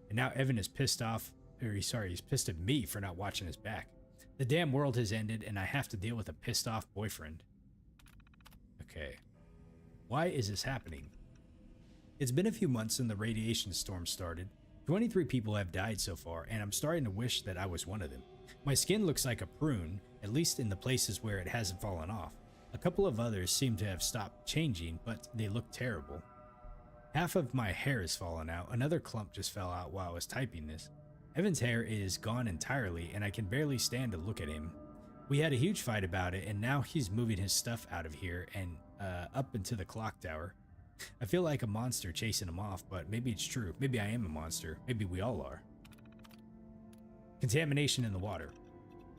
And now Evan is pissed off. He's pissed at me for not watching his back. The damn world has ended, and I have to deal with a pissed off boyfriend. Okay. Why is this happening? It's been a few months since the radiation storm started. 23 people have died so far, and I'm starting to wish that I was one of them. My skin looks like a prune, at least in the places where it hasn't fallen off. A couple of others seem to have stopped changing, but they look terrible. Half of my hair has fallen out. Another clump just fell out while I was typing this. Evan's hair is gone entirely, and I can barely stand to look at him. We had a huge fight about it, and now he's moving his stuff out of here and up into the clock tower. I feel like a monster chasing him off, but maybe it's true. Maybe I am a monster. Maybe we all are. Contamination in the water.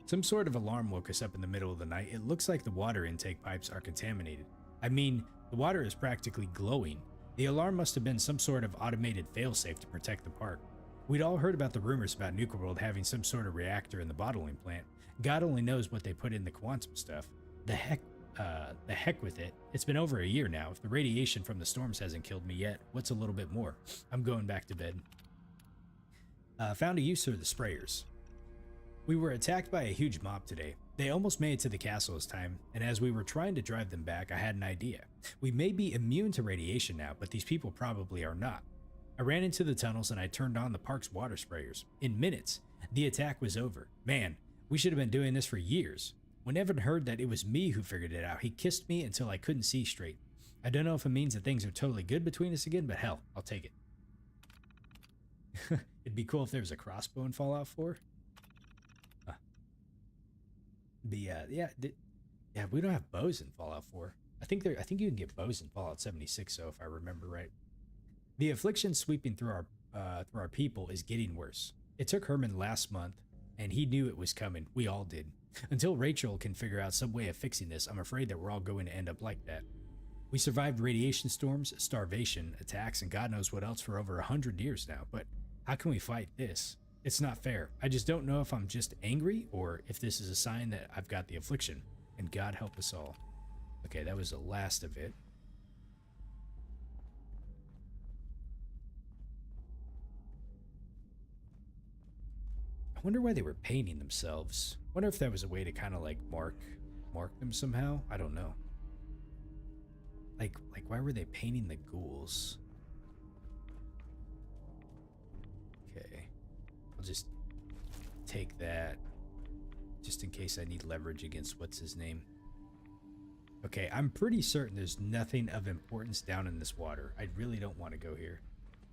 Some sort of alarm woke us up in the middle of the night. It looks like the water intake pipes are contaminated. I mean, the water is practically glowing. The alarm must have been some sort of automated failsafe to protect the park. We'd all heard about the rumors about Nuka-World having some sort of reactor in the bottling plant. God only knows what they put in the quantum stuff. The heck with it. It's been over a year now. If the radiation from the storms hasn't killed me yet, what's a little bit more? I'm going back to bed. Found a use for the sprayers. We were attacked by a huge mob today. They almost made it to the castle this time, and as we were trying to drive them back, I had an idea. We may be immune to radiation now, but these people probably are not. I ran into the tunnels and I turned on the park's water sprayers. In minutes, the attack was over. Man, we should have been doing this for years. When Evan heard that it was me who figured it out, he kissed me until I couldn't see straight. I don't know if it means that things are totally good between us again, but hell, I'll take it. It'd be cool if there was a crossbow in Fallout 4. Yeah, we don't have bows in Fallout 4. I think you can get bows in Fallout 76, so if I remember right. The affliction sweeping through our people is getting worse. It took Herman last month, and he knew it was coming. We all did. Until Rachel can figure out some way of fixing this, I'm afraid that we're all going to end up like that. We survived radiation storms, starvation, attacks, and God knows what else for over 100 years now, but how can we fight this? It's not fair. I just don't know if I'm just angry or if this is a sign that I've got the affliction, and God help us all. Okay, that was the last of it. I wonder why they were painting themselves. Wonder if that was a way to kind of like mark them somehow. I don't know. Like why were they painting the ghouls? Okay, I'll just take that just in case I need leverage against what's his name. Okay, I'm pretty certain there's nothing of importance down in this water. I really don't want to go here.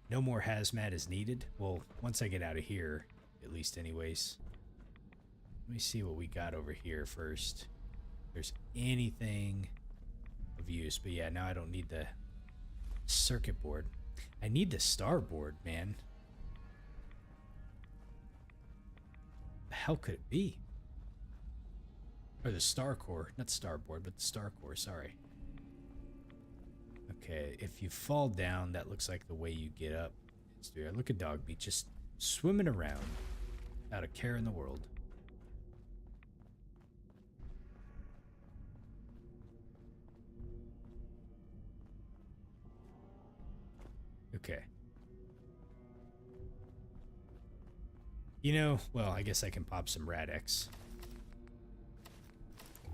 No more hazmat is needed. Well, once I get out of here, at least anyways. Let me see what we got over here first. If there's anything of use. But yeah, now I don't need the circuit board. I need the starboard, man. The hell could it be? Or the star core. Not starboard, but the star core, sorry. Okay, if you fall down, that looks like the way you get up. Dude, look at Dogbeat just swimming around without a care in the world. Okay. You know, well, I guess I can pop some Rad-X.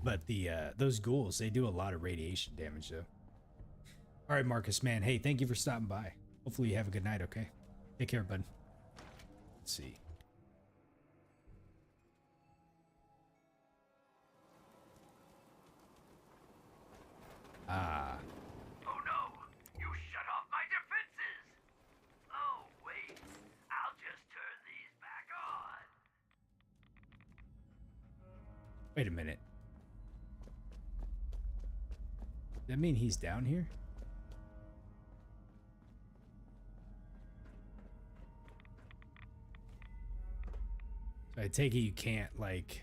But the those ghouls, they do a lot of radiation damage, though. All right, Marcus, man. Hey, thank you for stopping by. Hopefully you have a good night, okay? Take care, bud. Let's see. Ah. Oh no! You shut off my defenses! Oh, wait. I'll just turn these back on. Wait a minute. Does that mean he's down here? So I take it you can't, like...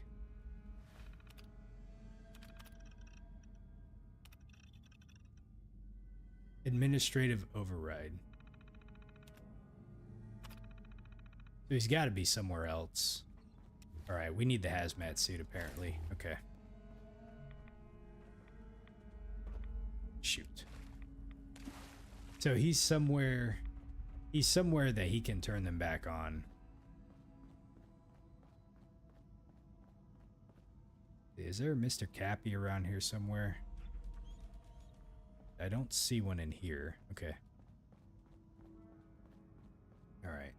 Administrative override. So he's got to be somewhere else. Alright, we need the hazmat suit, apparently. Okay. Shoot. So he's somewhere that he can turn them back on. Is there a Mr. Cappy around here somewhere? I don't see one in here. Okay. All right.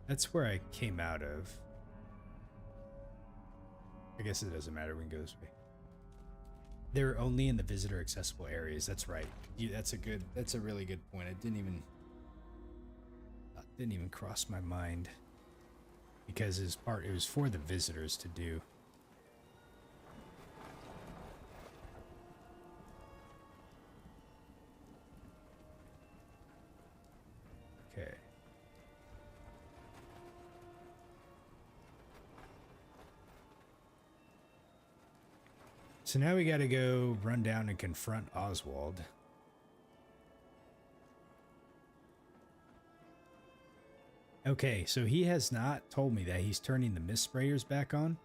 That's where I came out of. I guess it doesn't matter. We can go this way. They're only in the visitor accessible areas. That's right. That's a really good point. I didn't even Didn't even cross my mind. Because it was for the visitors to do. Okay. So now we gotta go run down and confront Oswald. Okay, so he has not told me that he's turning the mist sprayers back on.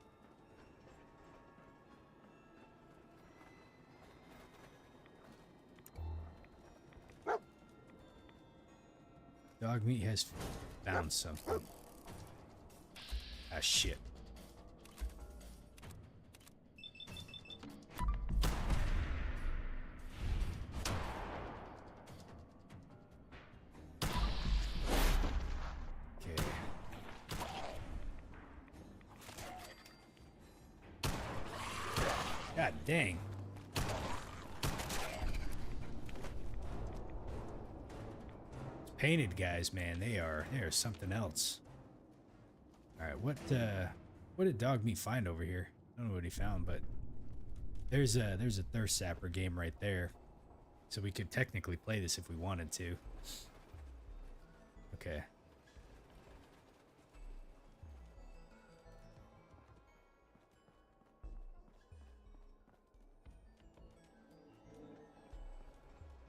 Dog meat has found something. Ah, shit. God dang. Painted guys, man, they are something else. All right, what did Dog Meat find over here? I don't know what he found, but there's a thirst sapper game right there. So we could technically play this if we wanted to. Okay.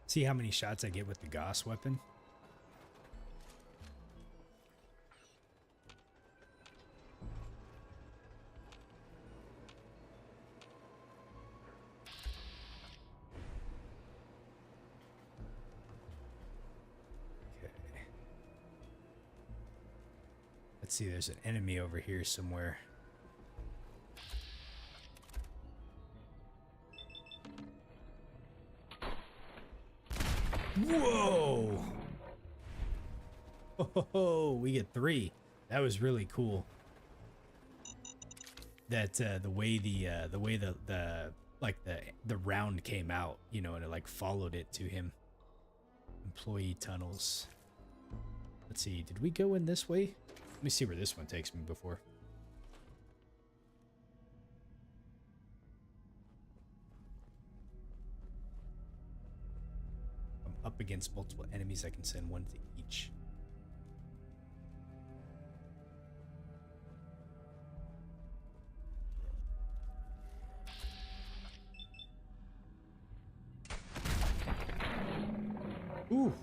See how many shots I get with the Gauss weapon? Okay. Let's see, there's an enemy over here somewhere. Whoa! Oh, we get 3. That was really cool. That the way the round came out, you know, and it like followed it to him. Employee tunnels. Let's see. Did we go in this way? Let me see where this one takes me before. Up against multiple enemies, I can send one to each. Ooh.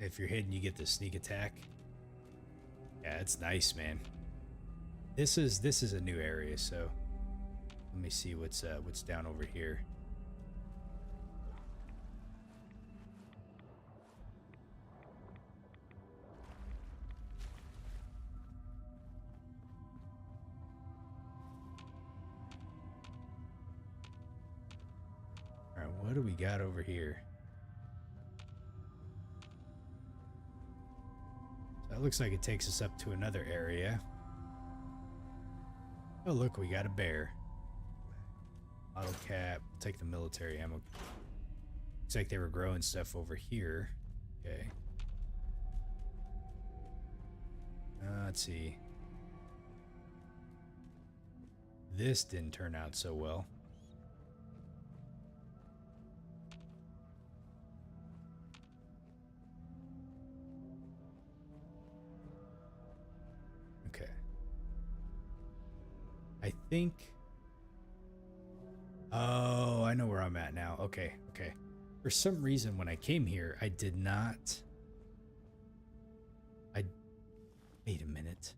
If you're hidden, you get the sneak attack. Yeah, it's nice, man. This is a new area, so let me see what's down over here. All right, what do we got over here? That looks like it takes us up to another area. Oh, look, we got a bear. Auto cap. Take the military ammo. Looks like they were growing stuff over here. Okay. Let's see. This didn't turn out so well. Okay. I think... Oh, I know where I'm at now. Okay, okay. For some reason, when I came here, I did not... Wait a minute.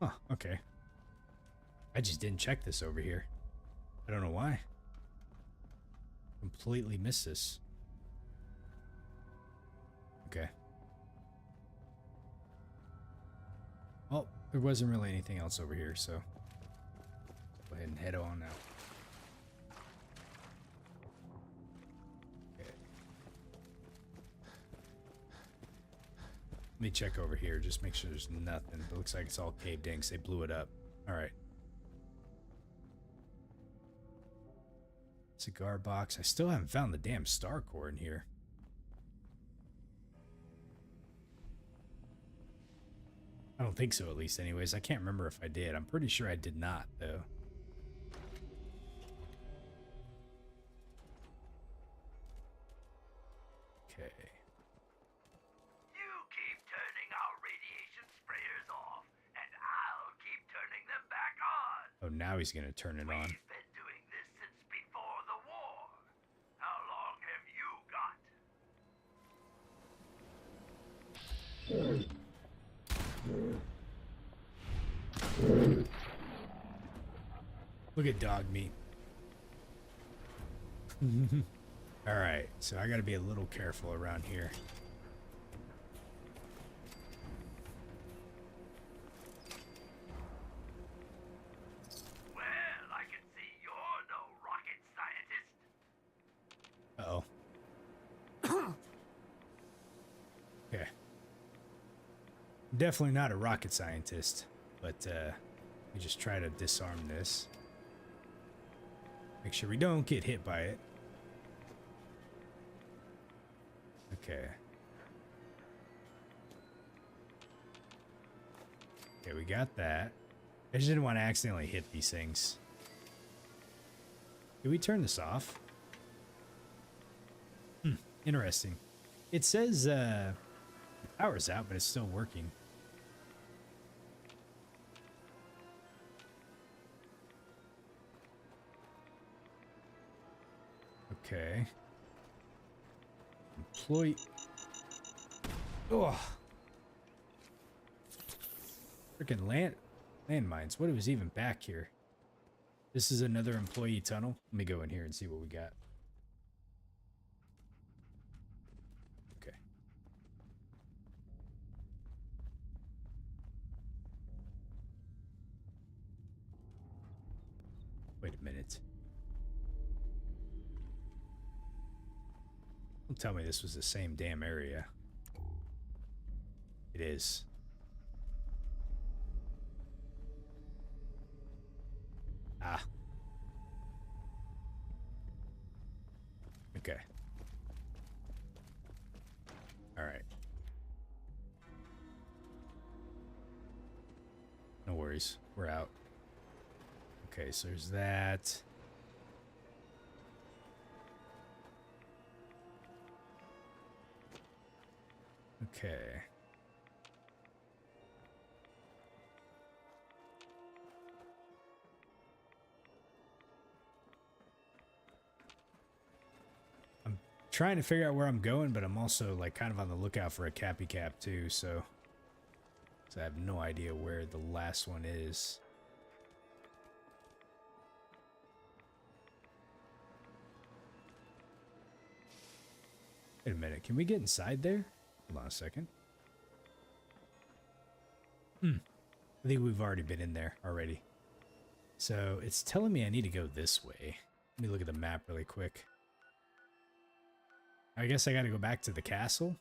Huh, okay. I just didn't check this over here. I don't know why. Completely missed this. Okay. Well, there wasn't really anything else over here, so go ahead and head on now. Okay. Let me check over here. Just make sure there's nothing. It looks like it's all caved in because they blew it up. All right. Cigar box. I still haven't found the damn star core in here. I don't think so, at least anyways. I can't remember if I did. I'm pretty sure I did not, though. Okay. You keep turning our radiation sprayers off, and I'll keep turning them back on. Oh, now he's gonna turn it on. We've been doing this since before the war. How long have you got? Look at dog meat. Alright, so I gotta be a little careful around here. Well, I can see you're no rocket scientist. Uh-oh. Okay. Definitely not a rocket scientist, but we just try to disarm this. Make sure we don't get hit by it. Okay. Okay, we got that. I just didn't want to accidentally hit these things. Did we turn this off? Interesting. It says the power's out, but it's still working. Okay. Employee. Oh. Freaking landmines. What was even back here? This is another employee tunnel. Let me go in here and see what we got. Okay. Wait a minute. Don't tell me this was the same damn area. It is. Ah. Okay. All right. No worries. We're out. Okay, so there's that. Okay. I'm trying to figure out where I'm going, but I'm also like kind of on the lookout for a Cappy Cap too, so I have no idea where the last one is. Wait a minute, can we get inside there? Hold on a second. I think we've already been in there already. So it's telling me I need to go this way. Let me look at the map really quick. I guess I gotta go back to the castle.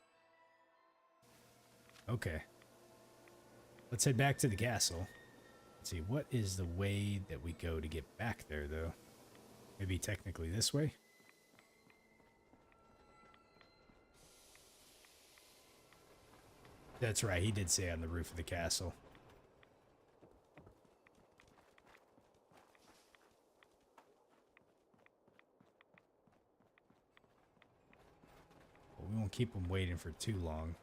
Okay. Let's head back to the castle. Let's see, what is the way that we go to get back there, though? Maybe technically this way? That's right, he did say on the roof of the castle. Well, we won't keep him waiting for too long.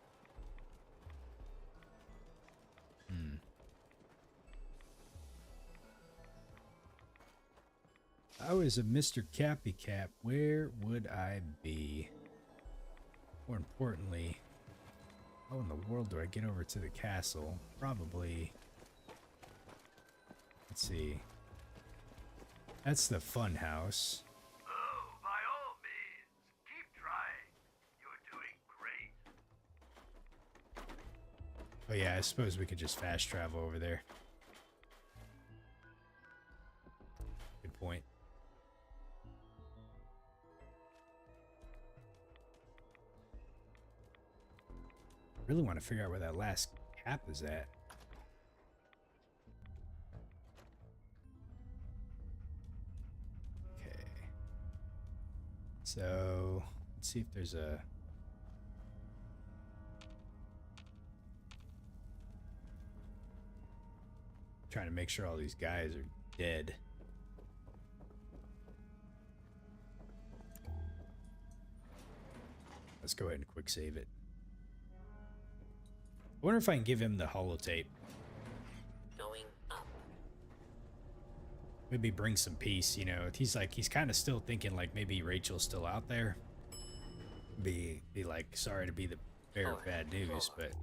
If I was a Mr. Cappy Cap, where would I be? More importantly, how in the world do I get over to the castle? Probably... Let's see. That's the fun house. Oh, by all means, keep trying. You're doing great. Oh yeah, I suppose we could just fast travel over there. Good point. Really want to figure out where that last cap is at. Okay. So, let's see if there's a... Trying to make sure all these guys are dead. Let's go ahead and quick save it. I wonder if I can give him the holotape. Going up. Maybe bring some peace, you know. He's kind of still thinking like maybe Rachel's still out there. Be like, sorry to be the bearer of bad news, but...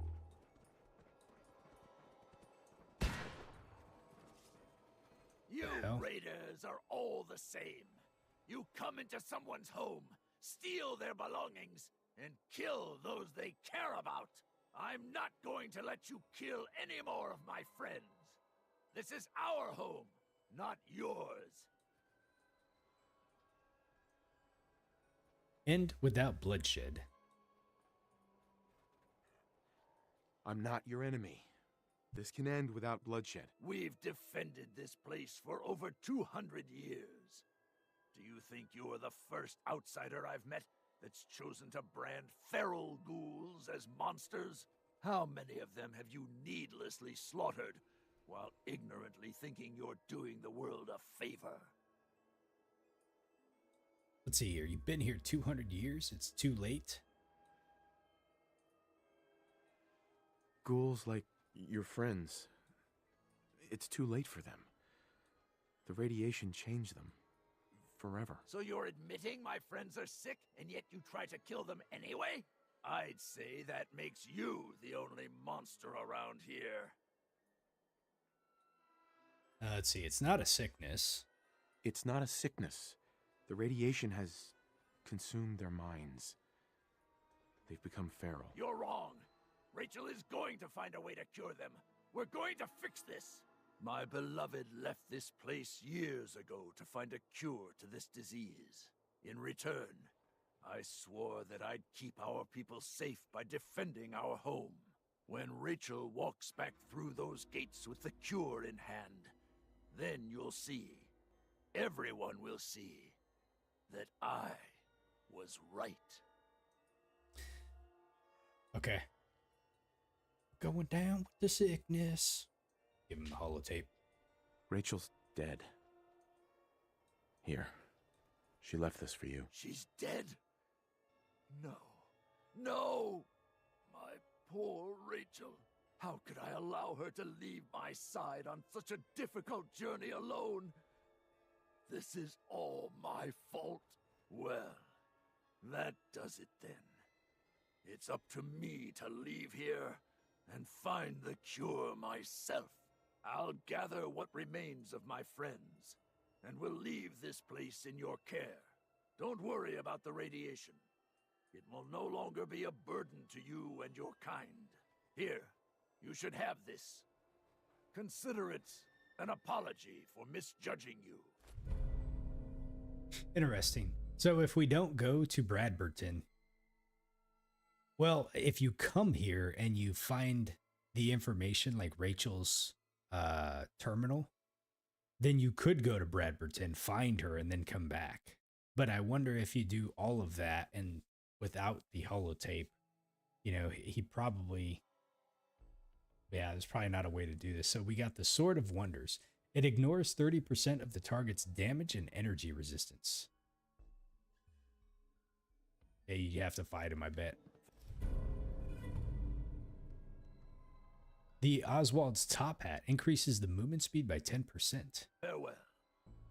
You raiders are all the same. You come into someone's home, steal their belongings, and kill those they care about. I'm not going to let you kill any more of my friends. This is our home, not yours. End without bloodshed. I'm not your enemy. This can end without bloodshed. We've defended this place for over 200 years. Do you think you're the first outsider I've met that's chosen to brand feral ghouls as monsters? How many of them have you needlessly slaughtered while ignorantly thinking you're doing the world a favor? Let's see here. You've been here 200 years. It's too late. Ghouls like your friends. It's too late for them. The radiation changed them. Forever. So you're admitting my friends are sick, and yet you try to kill them anyway? I'd say that makes you the only monster around here. Let's see. It's not a sickness. It's not a sickness. The radiation has consumed their minds. They've become feral. You're wrong. Rachel is going to find a way to cure them. We're going to fix this. My beloved left this place years ago to find a cure to this disease. In return, I swore that I'd keep our people safe by defending our home. When Rachel walks back through those gates with the cure in hand, then you'll see, everyone will see, that I was right. Okay. Going down with the sickness. Give him the holotape. Rachel's dead. Here. She left this for you. She's dead? No. No! My poor Rachel. How could I allow her to leave my side on such a difficult journey alone? This is all my fault. Well, that does it then. It's up to me to leave here and find the cure myself. I'll gather what remains of my friends, and will leave this place in your care. Don't worry about the radiation. It will no longer be a burden to you and your kind. Here, you should have this. Consider it an apology for misjudging you. Interesting. So if we don't go to Bradberton, well, if you come here and you find the information like Rachel's terminal, then you could go to Bradberton, find her, and then come back. But I wonder if you do all of that and without the holotape, you know, he probably, yeah, there's probably not a way to do this. So we got the Sword of Wonders. It ignores 30% of the target's damage and energy resistance. Hey, you have to fight him, I bet. The Oswald's top hat increases the movement speed by 10%. Farewell.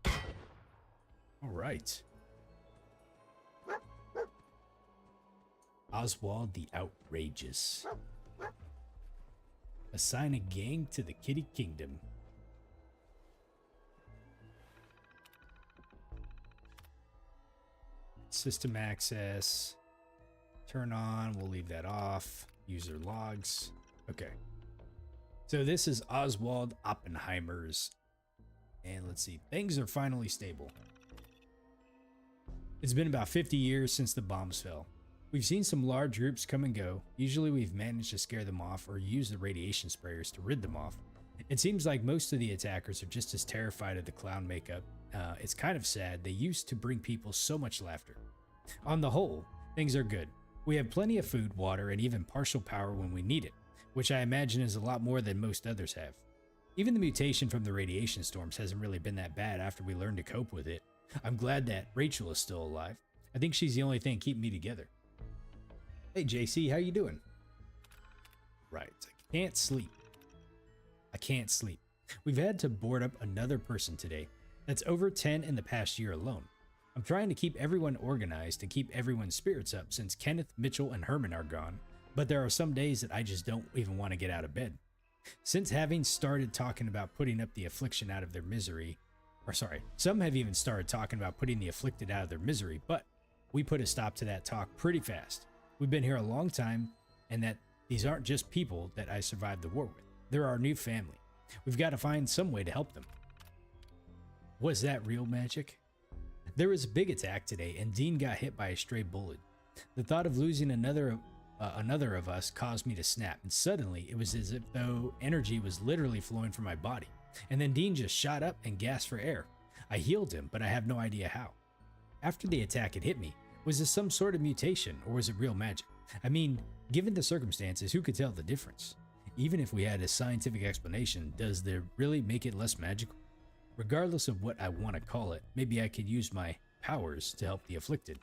All right. Oswald the Outrageous. Assign a gang to the Kiddie Kingdom. System access. Turn on. We'll leave that off. User logs. Okay. So this is Oswald Oppenheimer's. And let's see. Things are finally stable. It's been about 50 years since the bombs fell. We've seen some large groups come and go. Usually we've managed to scare them off or use the radiation sprayers to rid them off. It seems like most of the attackers are just as terrified of the clown makeup. It's kind of sad. They used to bring people so much laughter. On the whole, things are good. We have plenty of food, water, and even partial power when we need it, which I imagine is a lot more than most others have. Even the mutation from the radiation storms hasn't really been that bad after we learned to cope with it. I'm glad that Rachel is still alive. I think she's the only thing keeping me together. Hey JC, how you doing? Right, I can't sleep. I can't sleep. We've had to board up another person today. That's over 10 in the past year alone. I'm trying to keep everyone organized and keep everyone's spirits up since Kenneth, Mitchell, and Herman are gone, but there are some days that I just don't even want to get out of bed. Since having started talking about putting up the affliction out of their misery, some have even started talking about putting the afflicted out of their misery, but we put a stop to that talk pretty fast. We've been here a long time, and that these aren't just people that I survived the war with. They're our new family. We've got to find some way to help them. Was that real magic? There was a big attack today, and Dean got hit by a stray bullet. The thought of losing another of us caused me to snap, and suddenly it was as if though energy was literally flowing from my body. And then Dean just shot up and gasped for air. I healed him, but I have no idea how. After the attack, it hit me. Was this some sort of mutation, or was it real magic? I mean, given the circumstances, who could tell the difference? Even if we had a scientific explanation, does that really make it less magical? Regardless of what I want to call it, maybe I could use my powers to help the afflicted.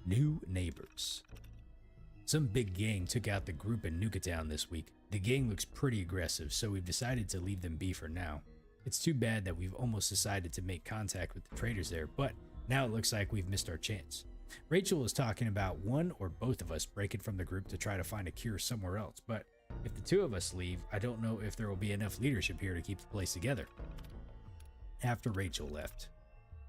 New neighbors. Some big gang took out the group in Nuka-Town this week. The gang looks pretty aggressive, so we've decided to leave them be for now. It's too bad that we've almost decided to make contact with the traders there, but now it looks like we've missed our chance. Rachel was talking about one or both of us breaking from the group to try to find a cure somewhere else, but if the two of us leave, I don't know if there will be enough leadership here to keep the place together. After Rachel left.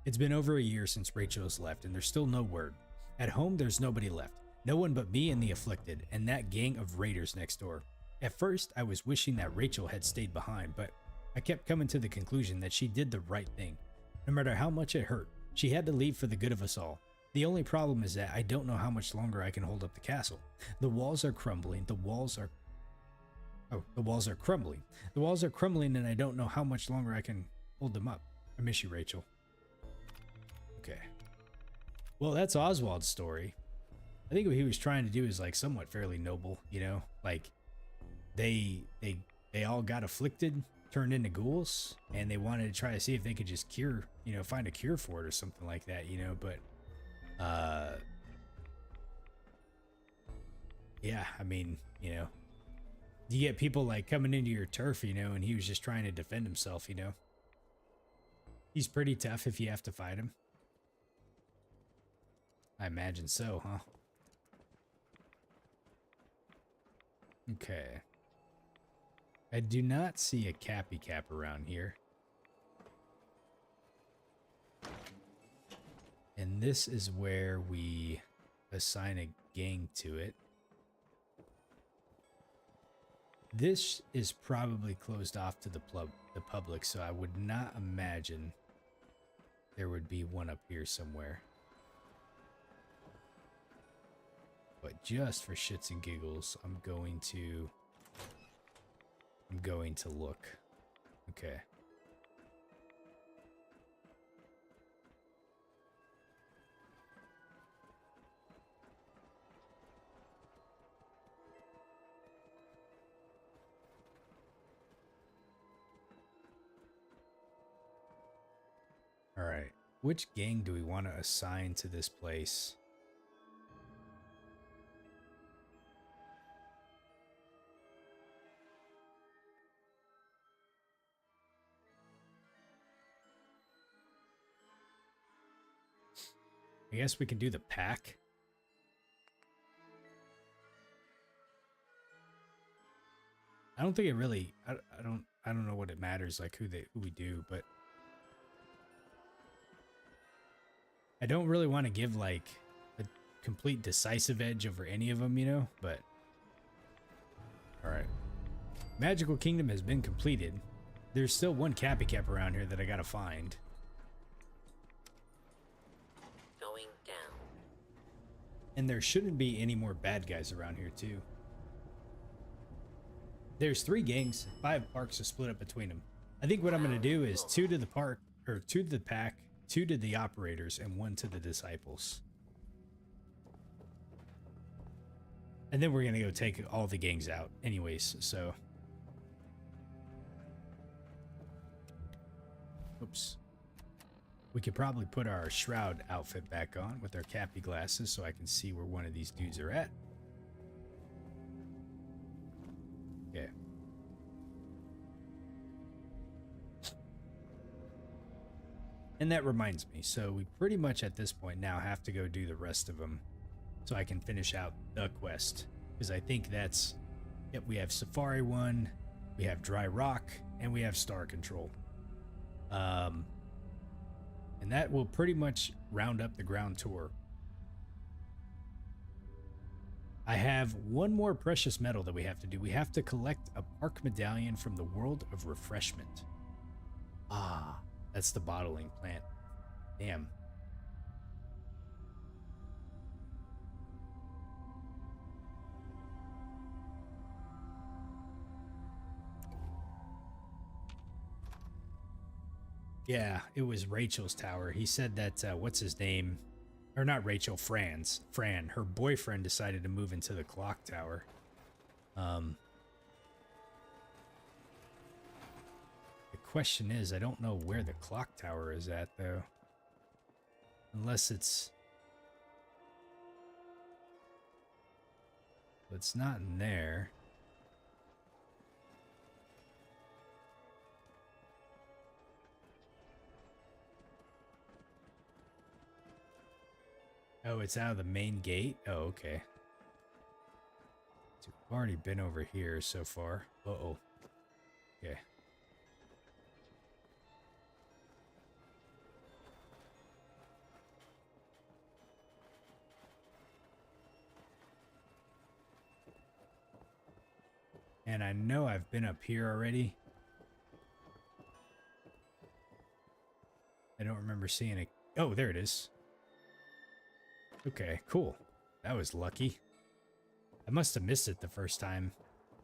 It's been over a year since Rachel has left, and there's still no word. At home, there's nobody left. No one but me and the afflicted, and that gang of raiders next door. At first, I was wishing that Rachel had stayed behind, but I kept coming to the conclusion that she did the right thing. No matter how much it hurt, she had to leave for the good of us all. The only problem is that I don't know how much longer I can hold up the castle. The walls are crumbling. The walls are crumbling. The walls are crumbling, and I don't know how much longer I can hold them up. I miss you, Rachel. Okay. Well, that's Oswald's story. I think what he was trying to do is like somewhat fairly noble, you know? Like they all got afflicted, turned into ghouls, and they wanted to try to see if they could just cure, you know, find a cure for it or something like that, you know, but yeah, I mean, you know, you get people like coming into your turf, you know, and he was just trying to defend himself, you know. He's pretty tough if you have to fight him. I imagine so, huh? Okay. I do not see a Cappy Cap around here. And this is where we assign a gang to it. This is probably closed off to the public, so I would not imagine there would be one up here somewhere. But just for shits and giggles, I'm going to look. Okay. All right. Which gang do we want to assign to this place? I guess we can do the pack. I don't think it really, I don't know what it matters, like who we do, but I don't really want to give like a complete decisive edge over any of them, you know, but all right. Magical Kingdom has been completed. There's still one Cappy Cap around here that I gotta find. And there shouldn't be any more bad guys around here, too. There's 3 gangs, 5 parks to split up between them. I think what I'm going to do is 2 to the park, or 2 to the pack, 2 to the operators, and 1 to the disciples. And then we're going to go take all the gangs out anyways, so. Oops. We could probably put our shroud outfit back on with our cappy glasses so I can see where one of these dudes are at. Okay. And that reminds me, so we pretty much at this point now have to go do the rest of them so I can finish out the quest. Because I think that's, yep, we have Safari 1, we have Dry Rock, and we have Star Control. And that will pretty much round up the ground tour. I have one more precious metal that we have to do. We have to collect a park medallion from the World of Refreshment. Ah, that's the bottling plant. Damn. Yeah, it was Rachel's tower. He said that, what's his name? Or not Rachel, Fran. Her boyfriend decided to move into the clock tower. The question is, I don't know where the clock tower is at, though. Unless it's... It's not in there. Oh, it's out of the main gate? Oh, okay. So we've already been over here so far. Uh-oh. Okay. And I know I've been up here already. I don't remember seeing it. Oh, there it is. Okay, cool. That was lucky. I must have missed it the first time.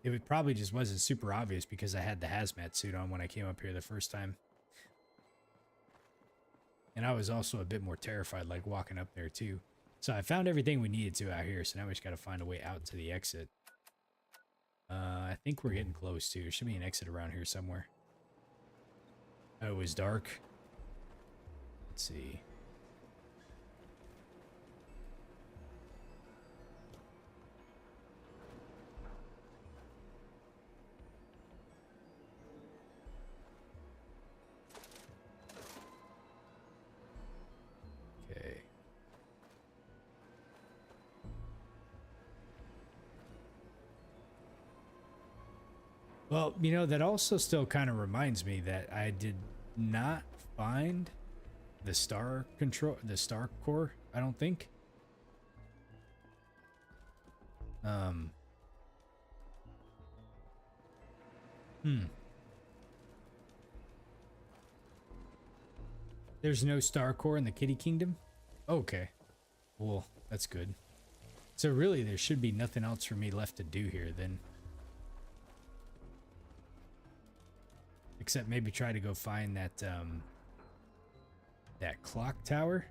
It probably just wasn't super obvious because I had the hazmat suit on when I came up here the first time. And I was also a bit more terrified, like walking up there too. So I found everything we needed to out here, so now we just gotta find a way out to the exit. I think we're getting close to. There should be an exit around here somewhere. Oh, it was dark. Let's see. Okay. Well, you know, that also still kind of reminds me that I did not find the star core, I don't think. There's no star core in the Kiddie Kingdom? Okay. Well, that's good. So really, there should be nothing else for me left to do here then. Except maybe try to go find that, that clock tower.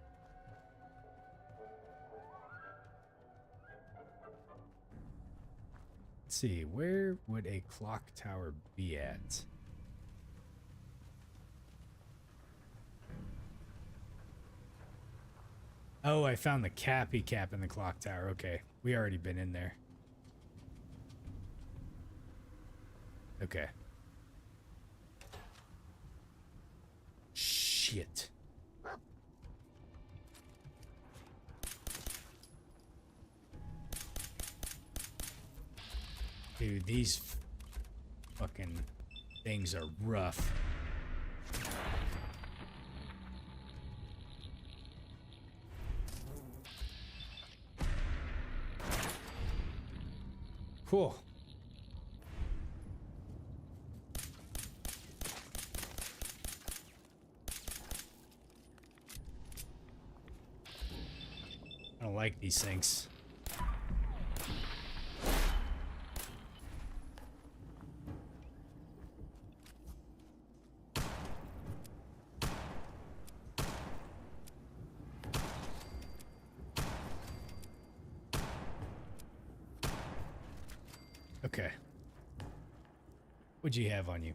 Let's see, where would a clock tower be at? Oh, I found the cappy cap in the clock tower. Okay, we already been in there. Okay. Shit. Dude, these fucking things are rough. Cool. I don't like these things. Okay. What'd you have on you?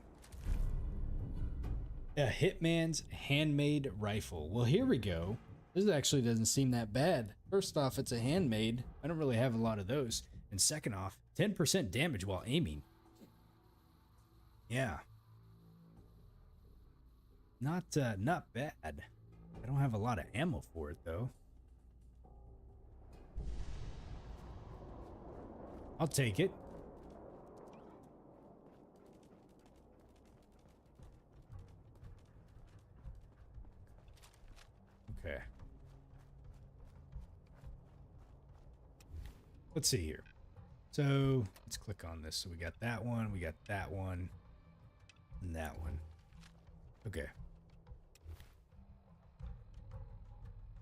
A Hitman's handmade rifle. Well, here we go. This actually doesn't seem that bad. First off, it's a handmade. I don't really have a lot of those. And second off, 10% damage while aiming. Yeah. Not bad. I don't have a lot of ammo for it though. I'll take it. Okay. Let's see here. So let's click on this. So we got that one, and that one. Okay.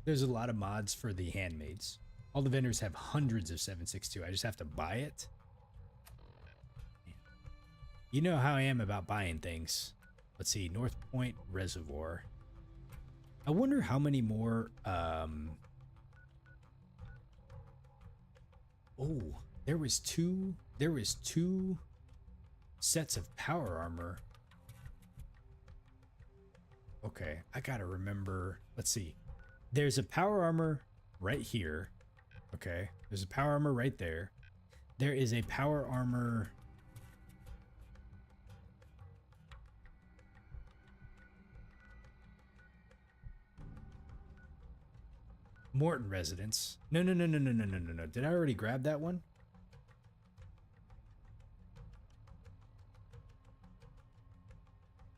There's a lot of mods for the handmaids. All the vendors have hundreds of 7.62. I just have to buy it. You know how I am about buying things. Let's see, North Point Reservoir. I wonder how many more, oh, there was two sets of power armor. Okay, I gotta remember. Let's see. There's a power armor right here. Okay, there's a power armor right there. There is a power armor. Morton Residence. No. Did I already grab that one?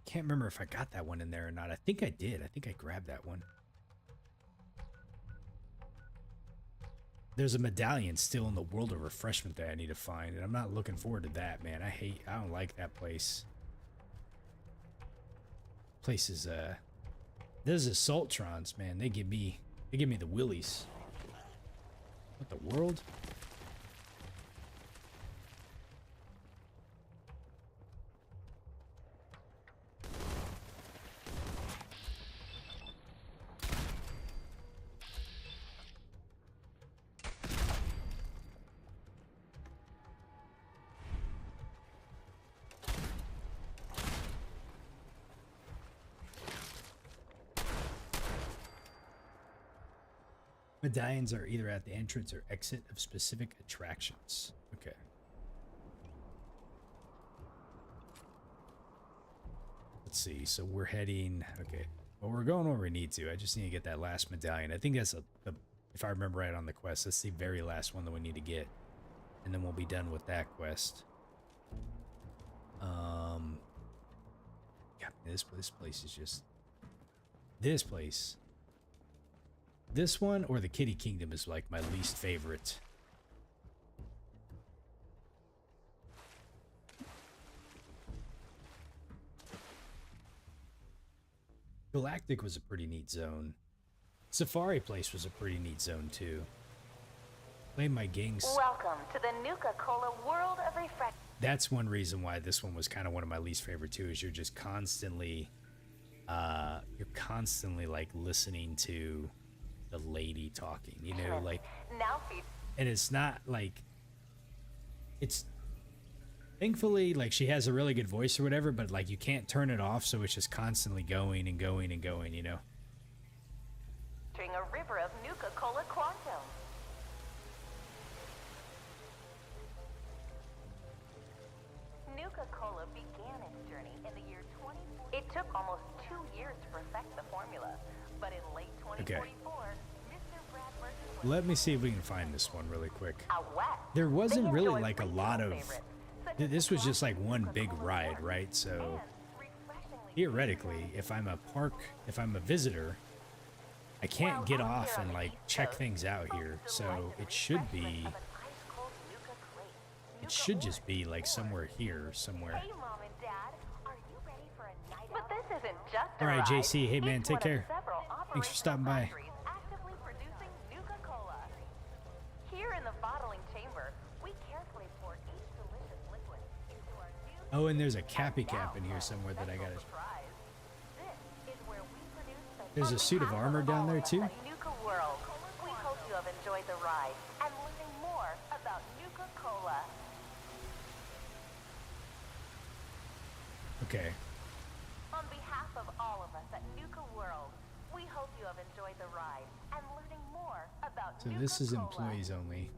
Can't remember if I got that one in there or not. I think I did. I think I grabbed that one. There's a medallion still in the World of Refreshment that I need to find, and I'm not looking forward to that, man. I don't like that place. Place is, those Assaultrons, man, they give me the willies. What the world? Medallions are either at the entrance or exit of specific attractions. Okay. Let's see. So we're heading. Okay. Well, we're going where we need to. I just need to get that last medallion. I think that's if I remember right on the quest, that's the very last one that we need to get, and then we'll be done with that quest. Yeah, this place is just this place. This one or the Kiddie Kingdom is like my least favorite. Galactic was a pretty neat zone. Safari Place was a pretty neat zone too. Play my gangs. Welcome to the Nuka-Cola World of Refreshment. That's one reason why this one was kind of one of my least favorite too, is you're just constantly like listening to the lady talking, you know, like, and it's not like, it's thankfully like she has a really good voice or whatever, but like you can't turn it off, so it's just constantly going and going and going, you know. Drink a river of Nuka-Cola Quantum. Nuka-Cola began its journey in the year 20. It took almost 2 years to perfect the formula, but in late 2044, Mr. Brad Merchant was Let me see if we can find this one really quick. There wasn't really like a lot of, this was just like one big ride, right? So theoretically, if I'm a visitor, I can't get off and like check things out here. So it should just be like somewhere here, somewhere. Hey, Mom and Dad, are you ready for a night out? But this isn't just a All right, ride. JC. Hey, man, It's take one of care. several Thanks for stopping by. factories actively producing Nuka-Cola. Here in the bottling chamber, we carefully pour each delicious liquid into our new. Oh, and there's a Cappy Cap in here somewhere that I gotta. This is where we produce the There's a suit of armor down there too. Nuka-World. We hope you have enjoyed the ride and learning more about Nuka-Cola. Okay. On behalf of all of us at Nuka-World, we hope you have enjoyed the ride and learning more about So this is Nuka-Cola. employees only.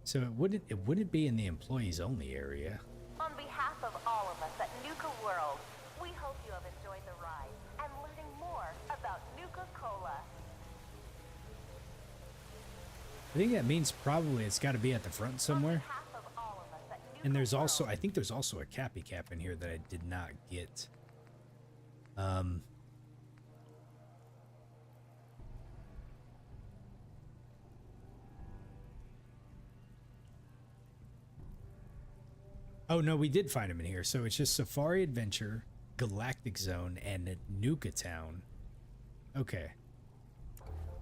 So it wouldn't be in the employees only area. On behalf of all of us at Nuka-World, we hope you have enjoyed the ride and learning more about Nuka-Cola. I think that means probably it's got to be at the front somewhere. And there's also, I think there's also a Cappy Cap in here that I did not get. Oh no, we did find him in here. So it's just Safari Adventure, Galactic Zone, and Nuka Town. Okay.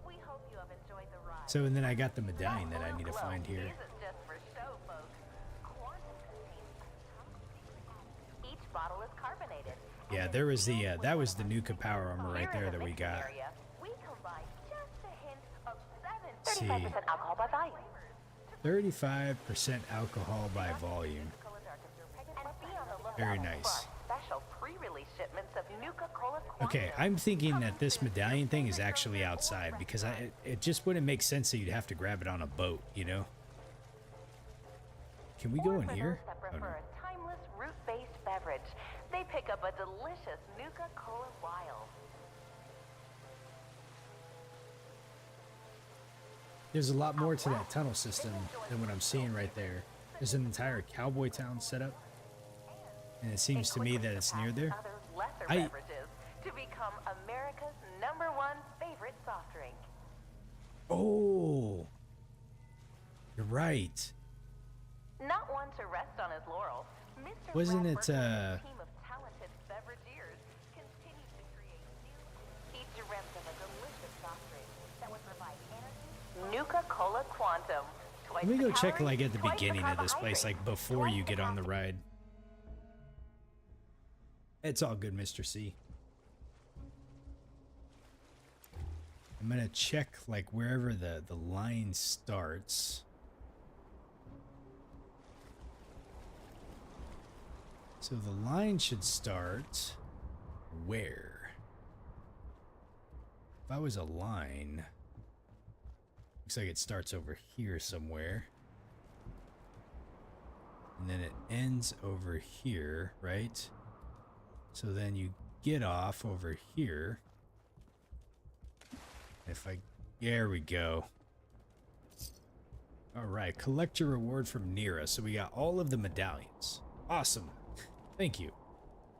We hope you have enjoyed the ride. So and then I got the medallion that I need to find here. This is just for show, folks. Quantum contains each bottle is carbonated. Yeah, there was the that was the Nuka power armor right there that we got. We combine just a hint of 35% alcohol by volume. 35% alcohol by volume. Very nice. Special pre-release shipments of Nuka-Cola. Okay, I'm thinking that this medallion thing is actually outside because it just wouldn't make sense that you'd have to grab it on a boat, you know? Can we go in here? That Oh, no. prefer a timeless root-based beverage. They pick up a delicious Nuka-Cola Wild. There's a lot more to that tunnel system than what I'm seeing right there. There's an entire cowboy town set up. And it seems to me that it's near there. Other lesser beverages to become America's #1 favorite soft drink. Oh, you're right. Not one to rest on his laurels, Mr. Wasn't Bradford it, and his team of talented beverageers continued to create new. He dreamt of a delicious soft drink that would provide energy. Nuka-Cola Quantum. Let me go check like at the beginning of this place, like before you get on the ride. It's all good, Mr. C. I'm gonna check like wherever the line starts. So the line should start where? If I was a line, looks like it starts over here somewhere. And then it ends over here, right? So then you get off over here. There we go. All right, collect your reward from Nira. So we got all of the medallions. Awesome. Thank you.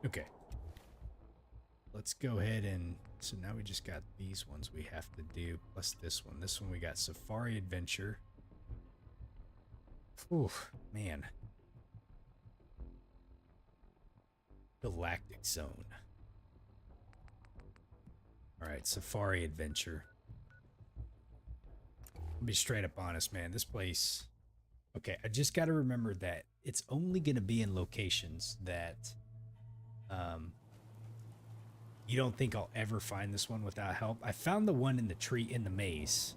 Okay. Let's go ahead and, so now we just got these ones we have to do, plus this one. This one we got Safari Adventure. Oof, man. Galactic Zone. Alright, Safari Adventure. I'll be straight up honest, man. This place... Okay, I just gotta remember that it's only gonna be in locations that... you don't think I'll ever find this one without help. I found the one in the tree, in the maze.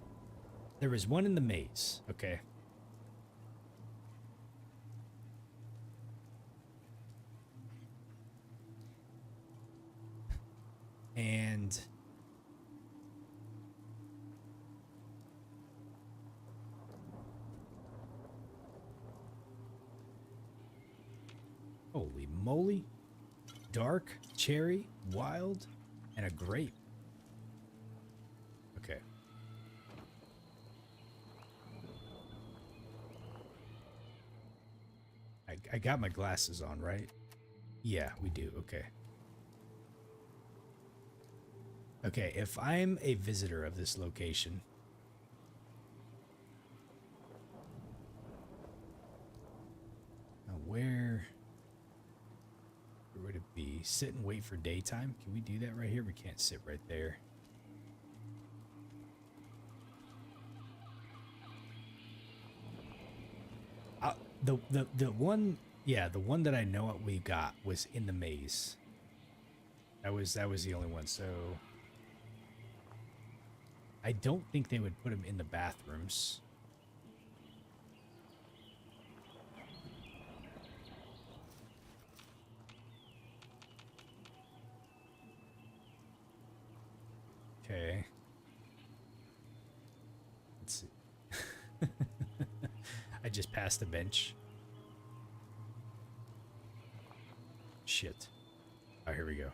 There was one in the maze, okay? And holy moly, dark, cherry, wild, and a grape. Okay. I got my glasses on, right? Yeah, we do. Okay. Okay, if I'm a visitor of this location, now where would it be? Sit and wait for daytime? Can we do that right here? We can't sit right there. The one, yeah, the one that I know what we got was in the maze. That was the only one. So I don't think they would put them in the bathrooms. Okay. Let's see. I just passed the bench. Shit. Oh, here we go.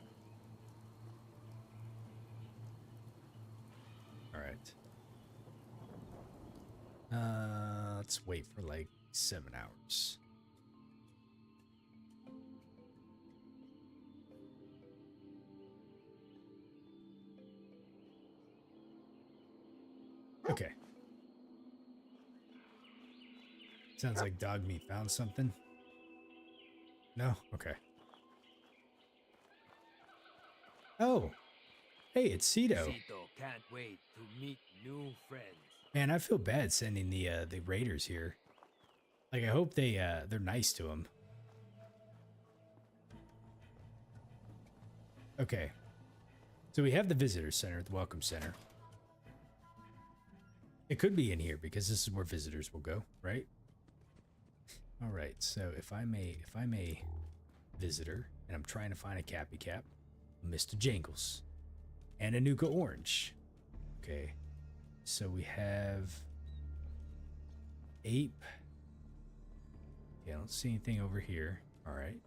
All right. Let's wait for like 7 hours. Okay. Sounds like dog meat found something. No? Okay. Oh. Hey, it's Cito. Cito can't wait to meet new friends. Man, I feel bad sending the raiders here. Like, I hope they're nice to him. Okay. So we have the visitor center, the welcome center. It could be in here because this is where visitors will go, right? All right. So if I'm a visitor and I'm trying to find a Cappy Cap, Mr. Jangles, and a Nuka Orange. Okay. So we have ape. Yeah, I don't see anything over here. All right.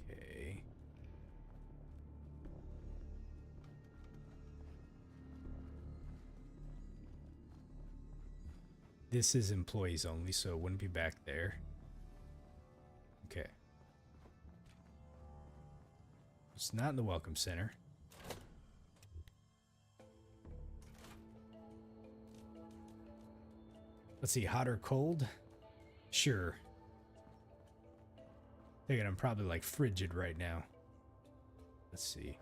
Okay. This is employees only, so it wouldn't be back there. Okay. It's not in the welcome center. Let's see, hot or cold? Sure. Thinking I'm probably like frigid right now. Let's see.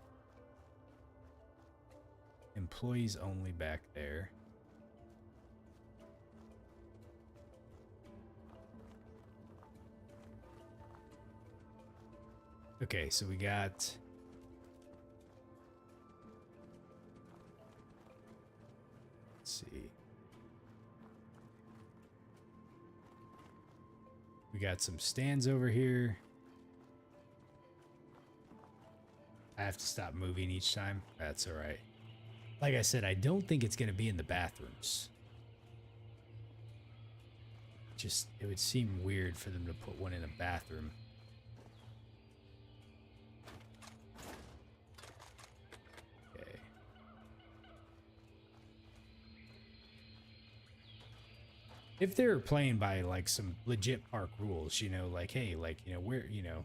Employees only back there. Okay, so we got... Let's see. We got some stands over here. I have to stop moving each time. That's all right. Like I said, I don't think it's going to be in the bathrooms. Just, it would seem weird for them to put one in a bathroom. Okay. If they're playing by like some legit park rules, you know, like, hey, like, you know, where, you know,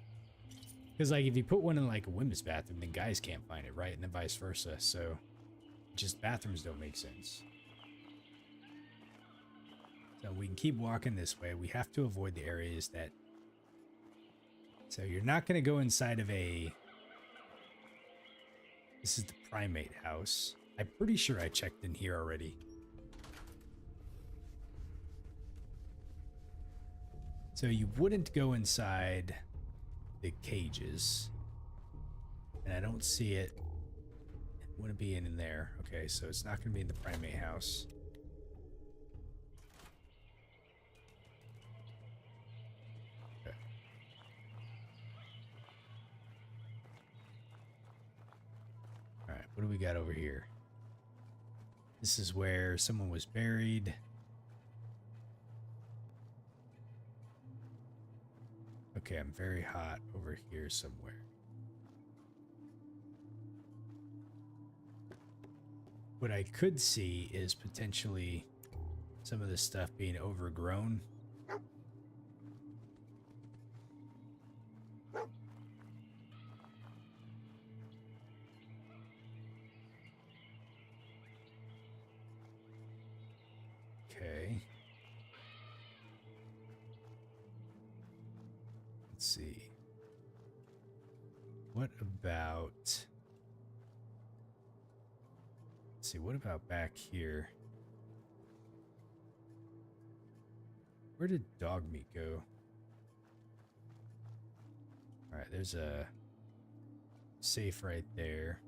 because like if you put one in like a women's bathroom, then guys can't find it, right? And then vice versa. So just bathrooms don't make sense. So we can keep walking this way. We have to avoid the areas that... So you're not going to go inside of a... This is the primate house. I'm pretty sure I checked in here already. So you wouldn't go inside the cages. And I don't see it. It wouldn't be in there. Okay, so it's not going to be in the primate house. Okay. All right, what do we got over here? This is where someone was buried. Okay, I'm very hot over here somewhere. What I could see is potentially some of this stuff being overgrown. Okay. Let's see. What about... Let's see, what about back here? Where did dog meat go? All right, there's a safe right there.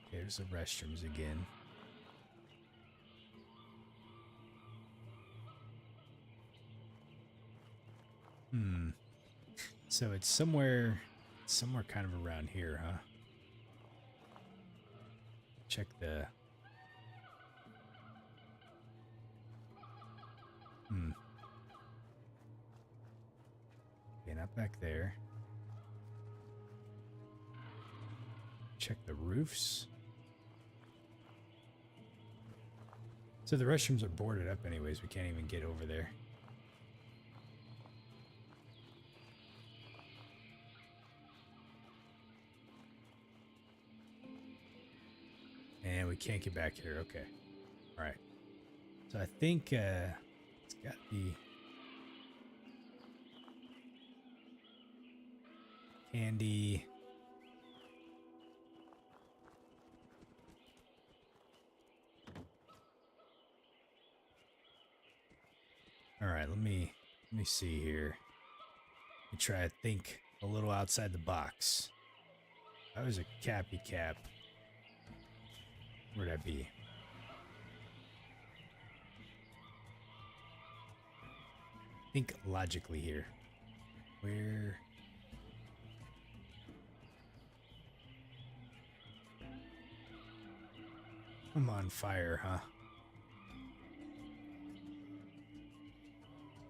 Okay, there's the restrooms again. So it's somewhere kind of around here, huh? Check the... Okay, not back there. Check the roofs. So the restrooms are boarded up anyways. We can't even get over there. And we can't get back here. Okay. All right. So I think it's got the candy. All right, let me see here. Let me try to think a little outside the box. That was a cappy cap. Where'd that be? Think logically here. Where? I'm on fire, huh?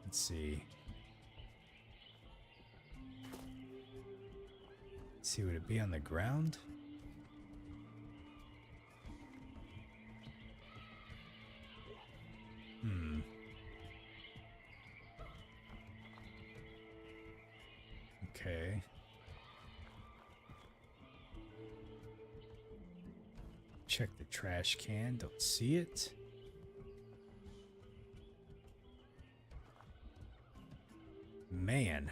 Let's see. Let's see, would it be on the ground? Okay. Check the trash can. Don't see it. Man.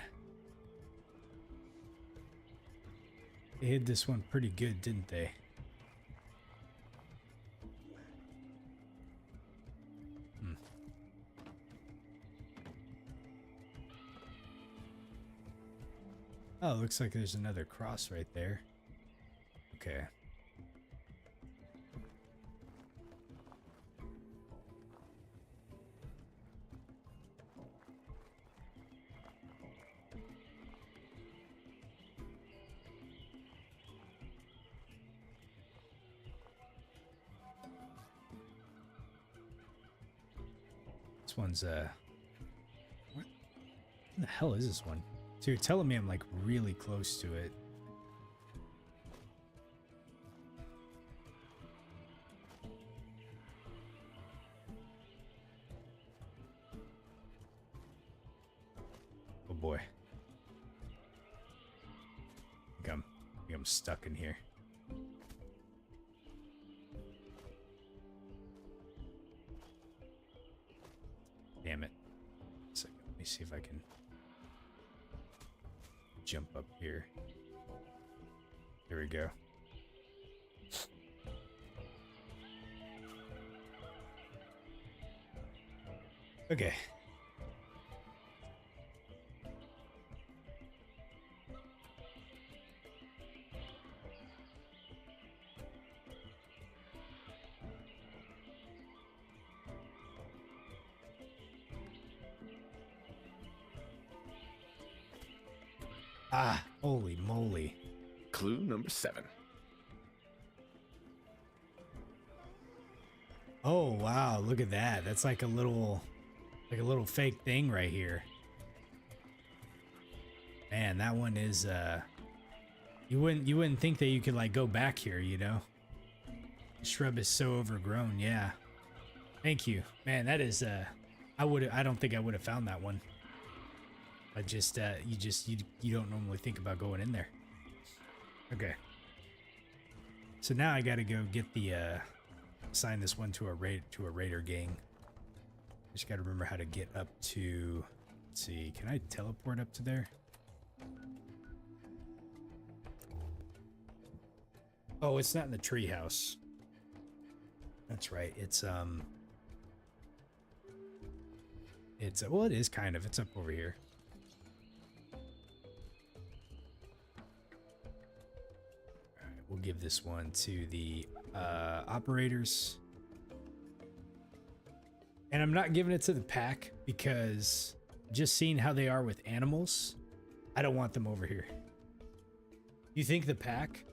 They hid this one pretty good, didn't they? Oh, looks like there's another cross right there. Okay. This one's what the hell is this one? So you're telling me I'm like really close to it. Oh boy. I think I'm stuck in here. Damn it. So let me see if I can jump up here. There we go. Okay. Ah, holy moly. Clue number 7. Oh, wow, look at that. That's like a little fake thing right here. Man, that one is you wouldn't think that you could like go back here, you know? The shrub is so overgrown, yeah. Thank you. Man, that is I don't think I would have found that one. I just you don't normally think about going in there. Okay. So now I got to go get the assign this one to a raider gang. Just got to remember how to get up to, let's see, can I teleport up to there? Oh, it's not in the treehouse. That's right. It's well, it is kind of. It's up over here. We'll give this one to the operators. And I'm not giving it to the pack because just seeing how they are with animals, I don't want them over here. You think the pack?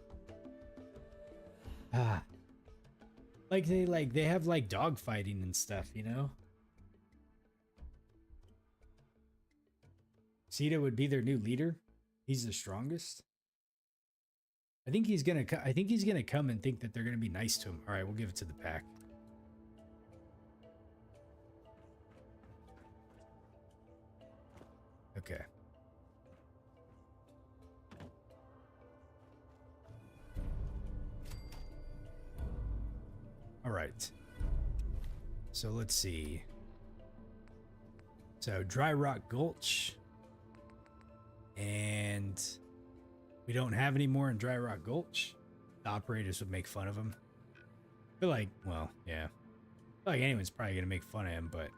They have like dog fighting and stuff, you know? Sita would be their new leader. He's the strongest. I think he's gonna come and think that they're gonna be nice to him. All right, we'll give it to the pack. Okay. All right. So let's see. So Dry Rock Gulch. And we don't have any more in Dry Rock Gulch. The operators would make fun of him. I feel like, well, yeah. I feel like anyone's probably going to make fun of him, but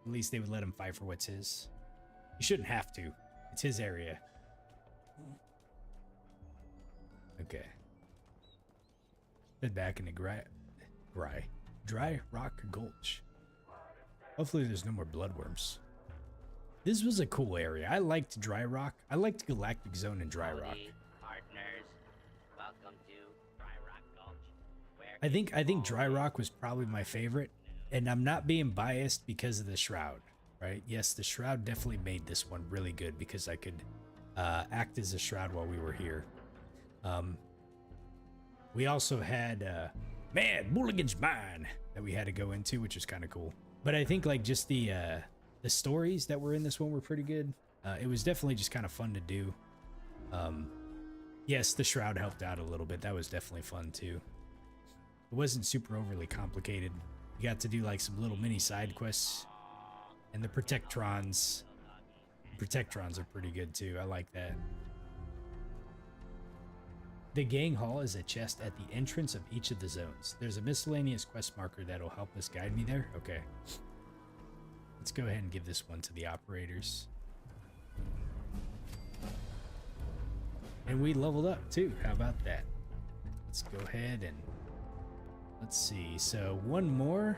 at least they would let him fight for what's his. He shouldn't have to. It's his area. Okay. Head back into Dry Rock Gulch. Hopefully there's no more bloodworms. This was a cool area. I liked Dry Rock. I liked Galactic Zone and Dry Rock. Partners, welcome to Dry Rock Gulch. I think Dry Rock was probably my favorite, and I'm not being biased because of the Shroud, right? Yes, the Shroud definitely made this one really good because I could act as a Shroud while we were here. We also had Mulligan's Mine that we had to go into, which was kind of cool. But I think like just the stories that were in this one were pretty good. It was definitely just kind of fun to do. Yes, the Shroud helped out a little bit. That was definitely fun too. It wasn't super overly complicated. You got to do like some little mini side quests. And the Protectrons. The Protectrons are pretty good too. I like that. The gang hall is a chest at the entrance of each of the zones. There's a miscellaneous quest marker that'll help us guide me there. Okay. Let's go ahead and give this one to the operators. And we leveled up too. How about that? Let's go ahead and let's see. So one more,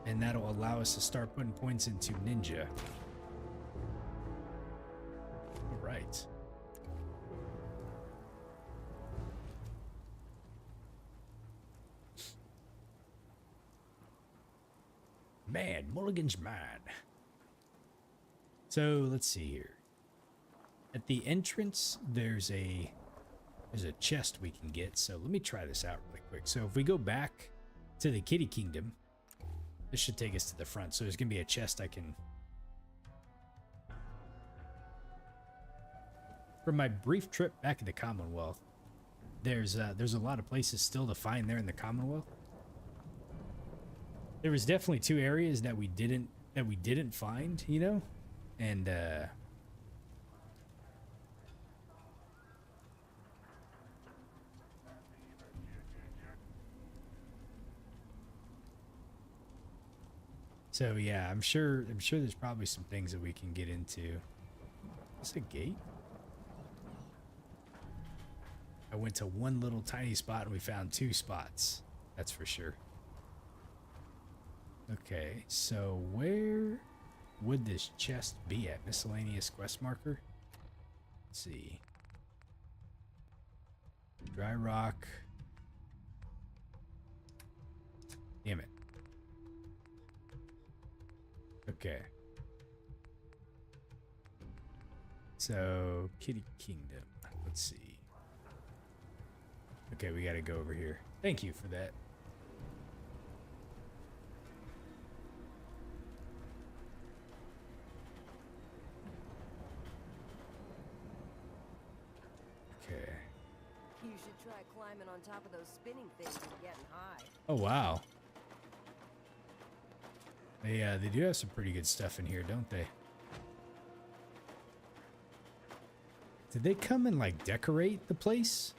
and that'll allow us to start putting points into Ninja. All right. Man, Mulligan's Mine. So let's see here. At the entrance, there's a chest we can get. So let me try this out really quick. So if we go back to the Kiddie Kingdom, this should take us to the front. So there's gonna be a chest I can. From my brief trip back in the Commonwealth, there's a lot of places still to find there in the Commonwealth. There was definitely two areas that we didn't find, you know, and so yeah, I'm sure there's probably some things that we can get into. Is this a gate? I went to one little tiny spot and we found two spots. That's for sure. Okay, so where would this chest be at? Miscellaneous quest marker? Let's see. Dry Rock. Damn it. Okay. So, Kiddie Kingdom. Let's see. Okay, we gotta go over here. Thank you for that. Okay. You should try climbing on top of those spinning things and getting high. Oh, wow. They do have some pretty good stuff in here, don't they? Did they come and, like, decorate the place?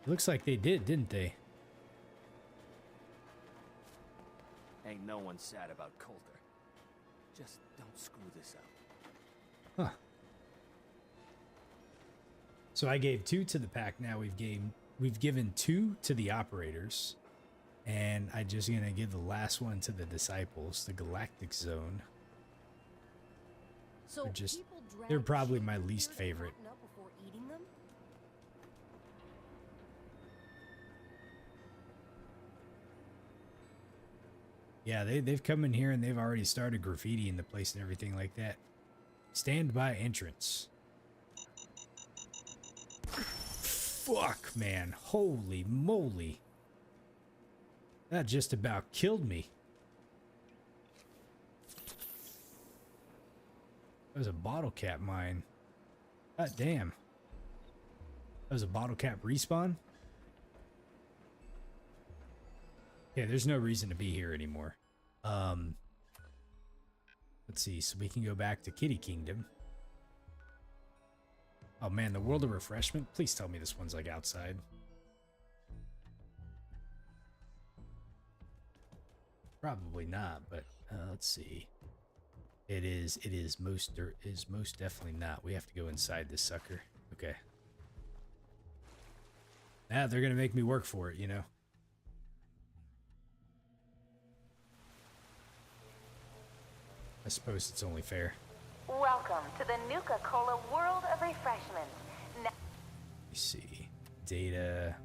Looks like they did, didn't they? Ain't no one sad about Coulter. Just don't screw this up. Huh. So I gave 2 to the pack. Now we've given 2 to the operators. And I'm just going to give the last one to the disciples, the Galactic Zone. So They're probably my least favorite. Up before eating them? Yeah, they've come in here and they've already started graffitiing the place and everything like that. Stand by entrance. Fuck, man. Holy moly. That just about killed me. That was a bottle cap mine. God damn. That was a bottle cap respawn? Yeah, there's no reason to be here anymore. Let's see. So we can go back to Kiddie Kingdom. Oh man, the World of Refreshment. Please tell me this one's like outside. Probably not, but let's see. It is most definitely not. We have to go inside this sucker. Okay. Now they're gonna make me work for it, you know. I suppose it's only fair. Welcome to the Nuka-Cola World of Refreshment. Let me see. Data.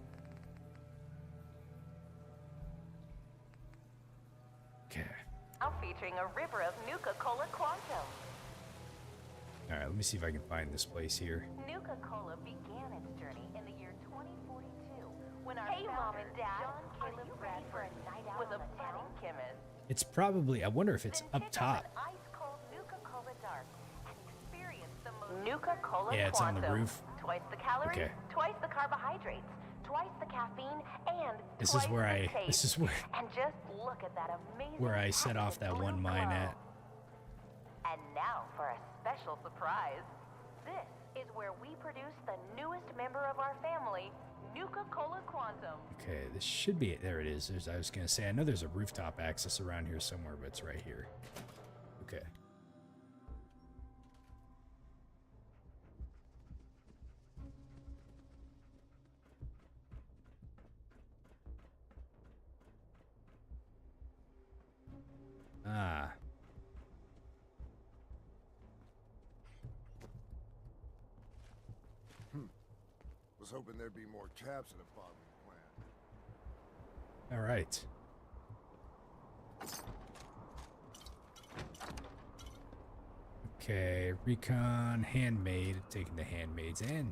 Okay. Now featuring a river of Nuka-Cola Quantum. Alright, let me see if I can find this place here. Nuka-Cola began its journey in the year 2042 when our Mom and Dad, John Caleb Bradford, was a budding chemist. It's probably, I wonder if it's up top. Ice-cold Nuka-Cola Dark and experience the most Nuka-Cola Yeah, it's on the Quantum. roof. Twice the calories, Okay. twice the carbohydrates, twice the caffeine, and This twice is where the taste. this is And just look at that amazing where I set off that one mine at. And now for a special surprise. This is where we produce the newest member of our family, Nuka-Cola Quantum. Okay, this should be it. There it is. I was gonna say, I know there's a rooftop access around here somewhere, but it's right here. Okay. Ah. Was hoping there'd be more caps in a bottling plant. All right. Okay, recon, handmade, taking the handmaids in.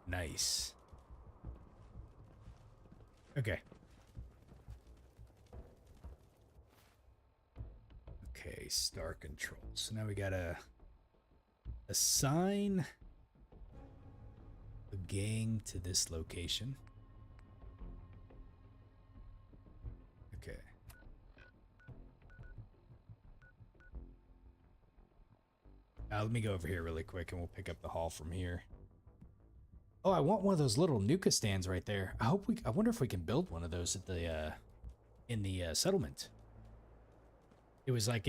Nice. Okay. Okay, star control. So now we gotta assign a gang to this location. Okay. Let me go over here really quick and we'll pick up the haul from here. Oh, I want one of those little Nuka stands right there. I wonder if we can build one of those at the in the settlement. It was a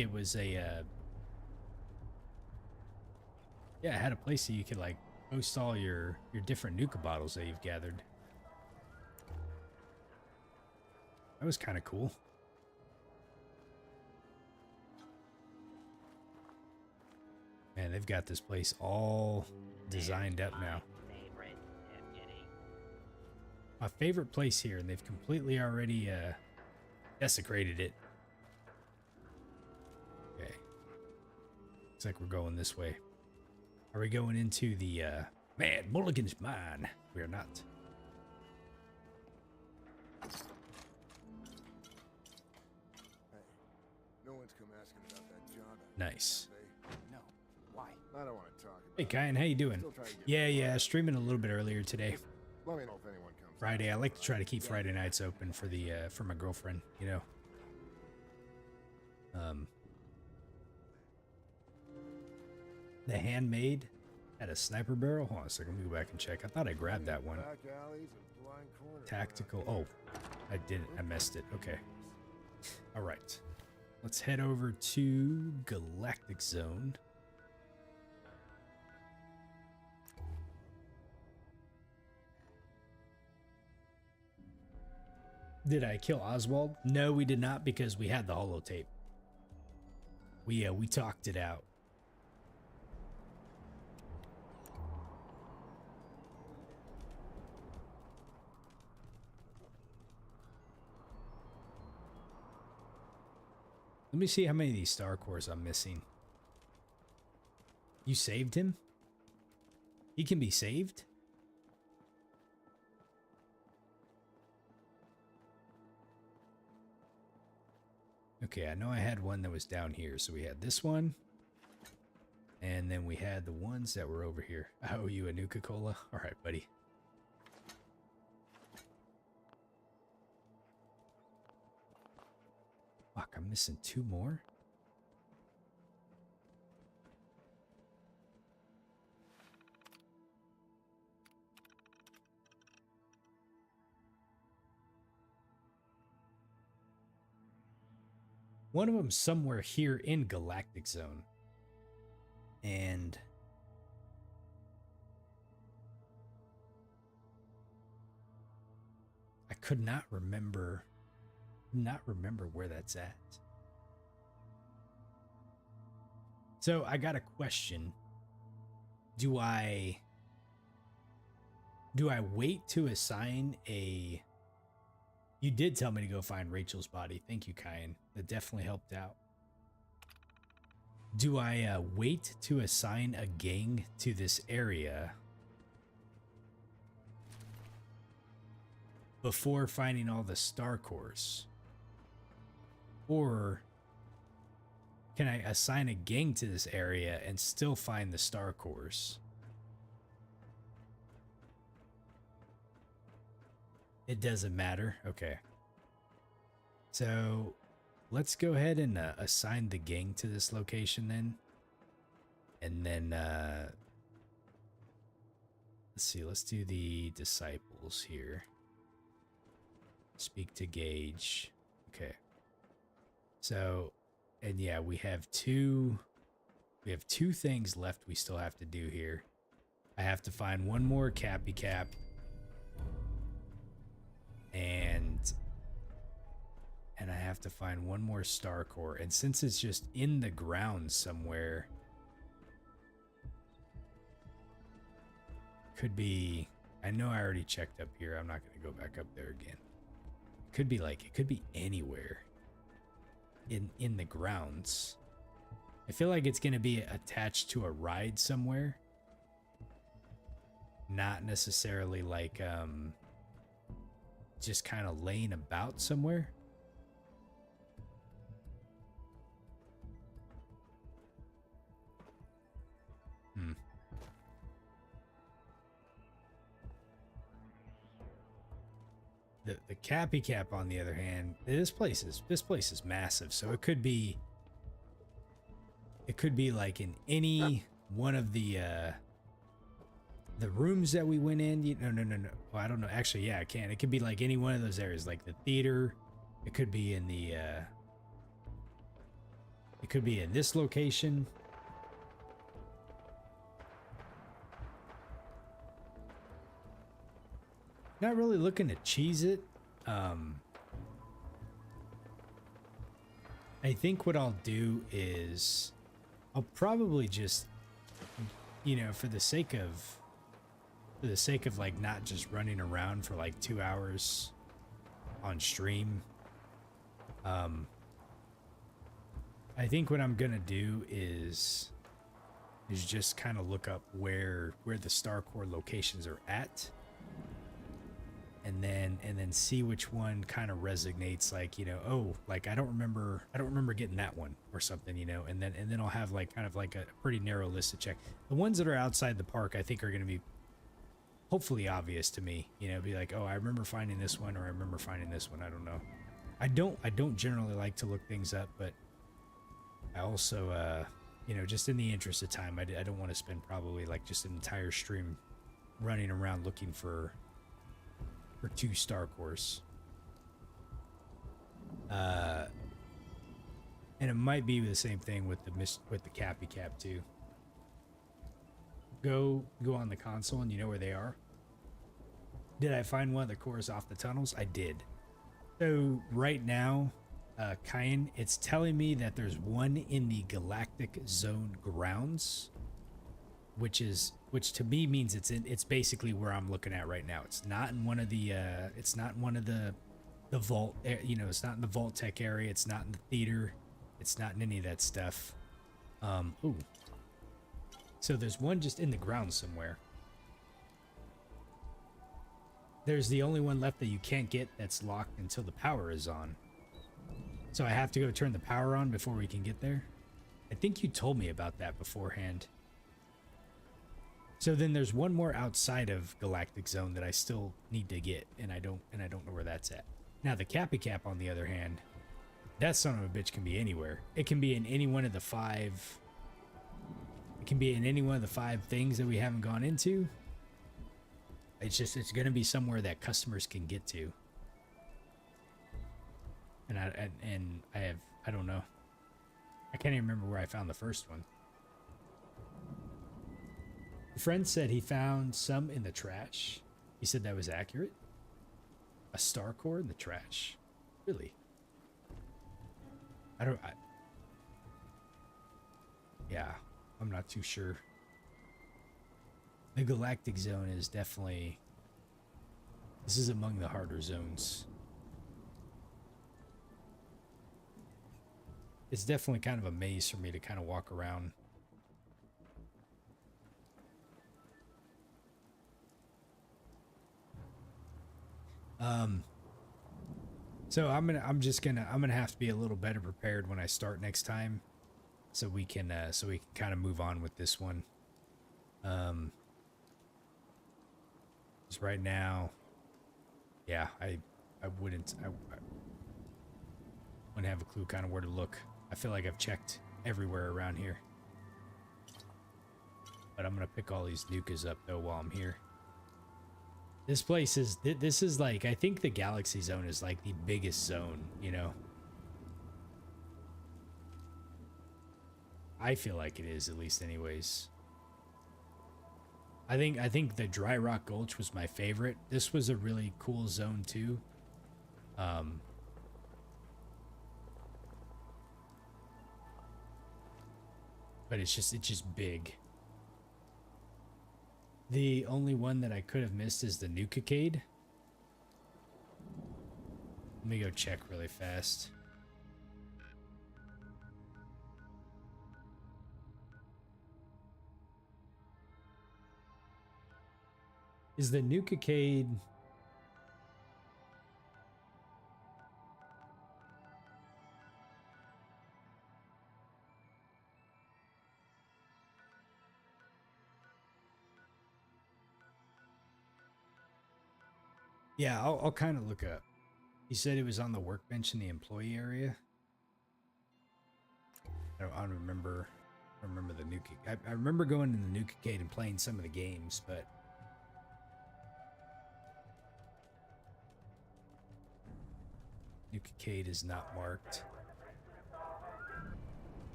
yeah, it had a place that you could like post all your different Nuka bottles that you've gathered. That was kind of cool. Man, they've got this place all designed up now. My favorite place here, and they've completely already desecrated it. Okay. Looks like we're going this way. Are we going into the man, Mulligan's mine? We are not. Hey, no one's come asking about that John. Nice. No. Why? I don't want to talk about Hey, Kyan, how you doing? Still trying to get Yeah, streaming a little bit earlier today. Let me know if anyone comes. Friday. I like to try to keep Friday nights open for the for my girlfriend, you know. The handmade had a sniper barrel. Hold on a second, let me go back and check. I thought I grabbed that one. Back alleys and blind corners. Tactical. Oh, I didn't. I missed it. Okay. All right. let's head over to Galactic Zone. Did I kill Oswald? No, we did not, because we had the holotape. We talked it out. Let me see how many of these star cores I'm missing. You saved him? He can be saved? Okay, I know I had one that was down here. So we had this one. And then we had the ones that were over here. I owe you a Nuka-Cola. All right, buddy. Fuck, I'm missing 2 more? One of them somewhere here in Galactic Zone. And I could not remember where that's at. So I got a question. Do I wait to assign a... You did tell me to go find Rachel's body. Thank you, Kyan. That definitely helped out. Do I wait to assign a gang to this area before finding all the star cores? Or can I assign a gang to this area and still find the star cores? It doesn't matter. Okay. So let's go ahead and assign the gang to this location then. And then, let's see, let's do the disciples here. Speak to Gage. Okay. So, and yeah, we have two things left we still have to do here. I have to find one more Cappy Cap. And I have to find one more star core. And since it's just in the ground somewhere, could be, I know I already checked up here. I'm not going to go back up there again. Could be like, it could be anywhere in the grounds. I feel like it's going to be attached to a ride somewhere. Not necessarily like, just kind of laying about somewhere. The Cappy Cap, on the other hand, this place is massive, so it could be like in any one of the rooms that we went in. No. Well, I don't know. Actually, yeah, I can. It could be like any one of those areas, like the theater. It could be in the it could be in this location. Not really looking to cheese it. I think what I'll do is I'll probably just, you know, for the sake of like not just running around for like 2 hours on stream. I think what I'm gonna do is just kind of look up where the star core locations are at. And then see which one kind of resonates, like, you know, oh, like I don't remember getting that one or something, you know, and then I'll have like kind of like a pretty narrow list to check. The ones that are outside the park, I think, are going to be hopefully obvious to me, you know, be like, oh, I remember finding this one, or I remember finding this one. I don't know. I don't generally like to look things up, but I also, you know, just in the interest of time, I don't want to spend probably like just an entire stream running around looking for 2 star cores. And it might be the same thing with the Cappy Cap too. Go on the console and you know where they are. Did I find one of the cores off the tunnels? I did. So right now, Kyan, it's telling me that there's one in the Galactic Zone grounds, which to me means it's basically where I'm looking at right now. It's not in one of the the vault, you know, it's not in the vault tech area, it's not in the theater, it's not in any of that stuff. Ooh. So there's one just in the ground somewhere. There's the only one left that you can't get that's locked until the power is on. So I have to go turn the power on before we can get there. I think you told me about that beforehand. So then there's one more outside of Galactic Zone that I still need to get, and I don't know where that's at. Now the Cappy Cap, on the other hand, that son of a bitch can be anywhere. It can be in any one of the 5. It can be in any one of the 5 things that we haven't gone into. It's going to be somewhere that customers can get to. And I don't know. I can't even remember where I found the first one. A friend said he found some in the trash. He said that was accurate. A star core in the trash. Really? Yeah, I'm not too sure. The Galactic Zone is definitely... This is among the harder zones. It's definitely kind of a maze for me to kind of walk around. So I'm gonna have to be a little better prepared when I start next time, so we can kind of move on with this one. Because right now, yeah, I wouldn't have a clue kind of where to look. I feel like I've checked everywhere around here, but I'm gonna pick all these Nukas up though while I'm here. This place is, this is like, I think the Galaxy Zone is like the biggest zone, you know? I feel like it is, at least anyways. I think the Dry Rock Gulch was my favorite. This was a really cool zone too. But it's just big. The only one that I could have missed is the Nuka-Cade. Let me go check really fast. Is the Nuka-Cade... Yeah, I'll kind of look up. He said it was on the workbench in the employee area. I don't remember. I remember the Nuka. I remember going to the Nuka-Cade and playing some of the games, but Nuka-Cade is not marked.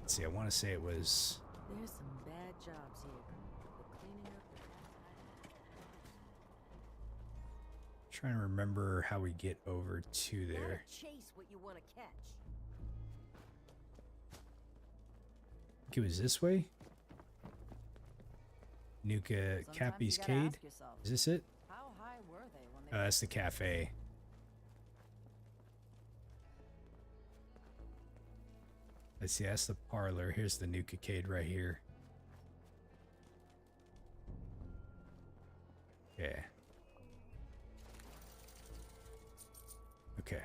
Let's see. I want to say it was. There's some bad jobs here. The cleaning up the Trying to remember how we get over to there. chase what you want to catch. I think it was this way. Nuka Cappy's Cade. Is this it? How high were they when they That's the cafe. Let's see, that's the parlor. Here's the Nuka-Cade right here. Yeah. Okay.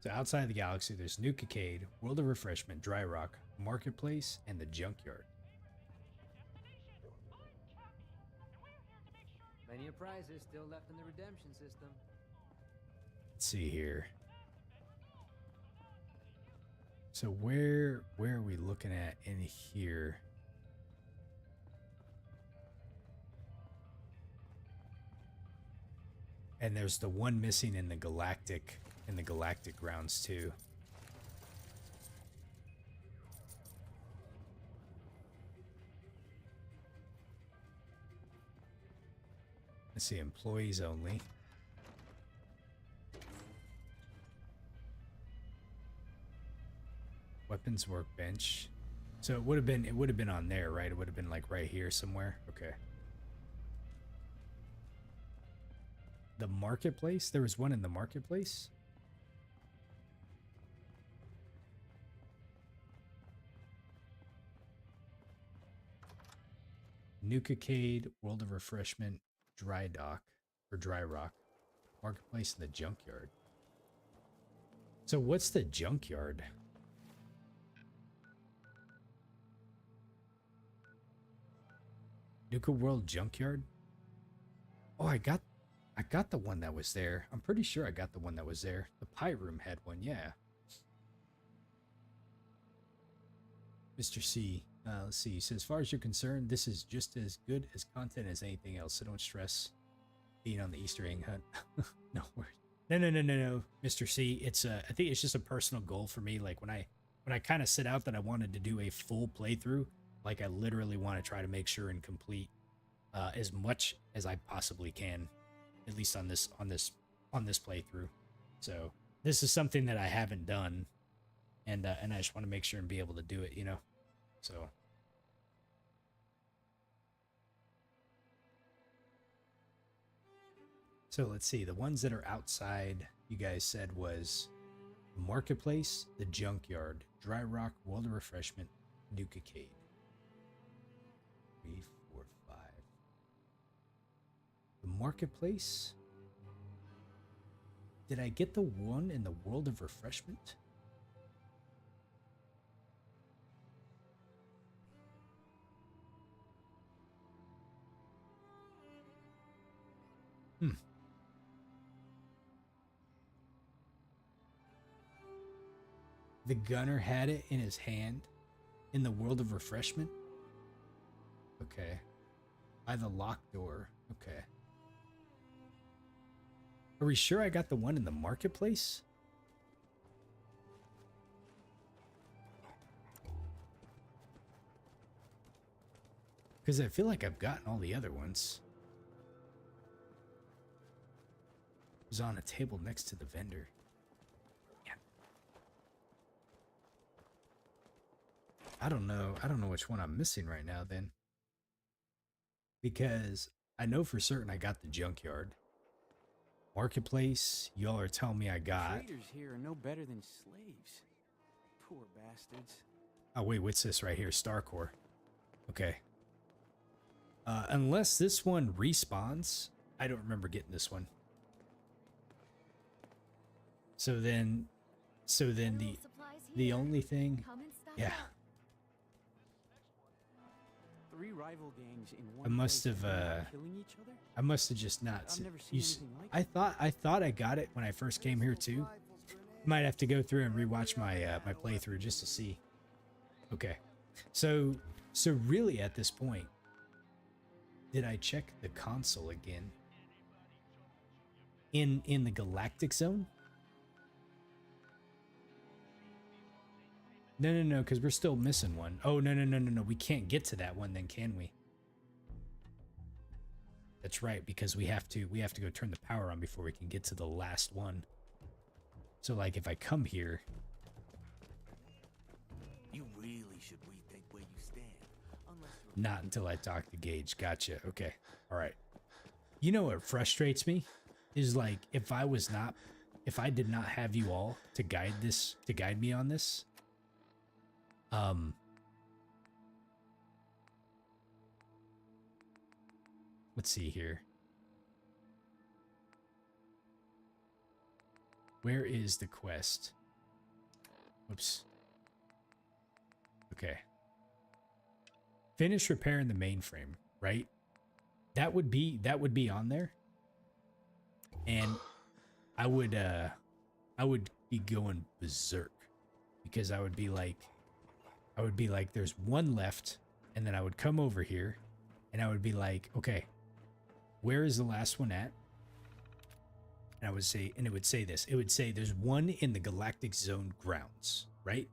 So outside of the galaxy, there's Nuka-Cade, World of Refreshment, Dry Rock, Marketplace, and the Junkyard. Plenty of prizes still left in the redemption system. Let's see here. So where are we looking at in here? And there's the one missing in the Galactic in the galactic grounds too. Let's see, employees only. Weapons workbench. So it would have been on there, right? It would have been like right here somewhere. Okay. The marketplace? There was one in the marketplace? Nuka-Cade, World of Refreshment, Dry Dock, or Dry Rock, Marketplace, and the Junkyard. So what's the Junkyard? Nuka-World Junkyard? Oh, I got the one that was there. I'm pretty sure I got the one that was there. The Pie Room had one, yeah. Mr. C, let's see. So as far as you're concerned, this is just as good as content as anything else. So don't stress being on the Easter egg hunt. No worries. No, Mr. C. It's I think it's just a personal goal for me. Like when I kind of set out that I wanted to do a full playthrough, like I literally want to try to make sure and complete as much as I possibly can, at least on this playthrough. So this is something that I haven't done, and I just want to make sure and be able to do it, you know. So let's see, the ones that are outside, you guys said was Marketplace, the Junkyard, Dry Rock, World of Refreshment, Nuka-Cade. 3, 4, 5. The Marketplace? Did I get the one in the World of Refreshment? The gunner had it in his hand in the World of Refreshment? Okay. By the locked door. Okay. Are we sure I got the one in the marketplace? Because I feel like I've gotten all the other ones. It was on a table next to the vendor. I don't know which one I'm missing right now then. Because I know for certain I got the Junkyard. Marketplace, y'all are telling me I got. Traders here are no better than slaves. Poor bastards. Oh wait, what's this right here? Starcore. Okay. Unless this one respawns, I don't remember getting this one. So then the only thing, yeah. 3 rival gangs in one I must have killing each other? I must have just not I've never seen anything like I thought I got it when I first came here too. Might have to go through and rewatch my my playthrough just to see. Okay. So really at this point, did I check the console again? In the Galactic Zone? No, because we're still missing one. Oh, no. We can't get to that one then, can we? That's right, because we have to go turn the power on before we can get to the last one. So like if I come here, You really should rethink where you stand. Unless not until I talk to Gage. Gotcha. Okay. All right. You know what frustrates me is like if I did not have you all to guide me on this. Let's see here. Where is the quest? Whoops. Okay. Finish repairing the mainframe, right? That would be on there. And I would be going berserk because I would be like there's one left, and then I would come over here and I would be like, okay, where is the last one at? And it would say this. It would say there's one in the galactic zone grounds, right?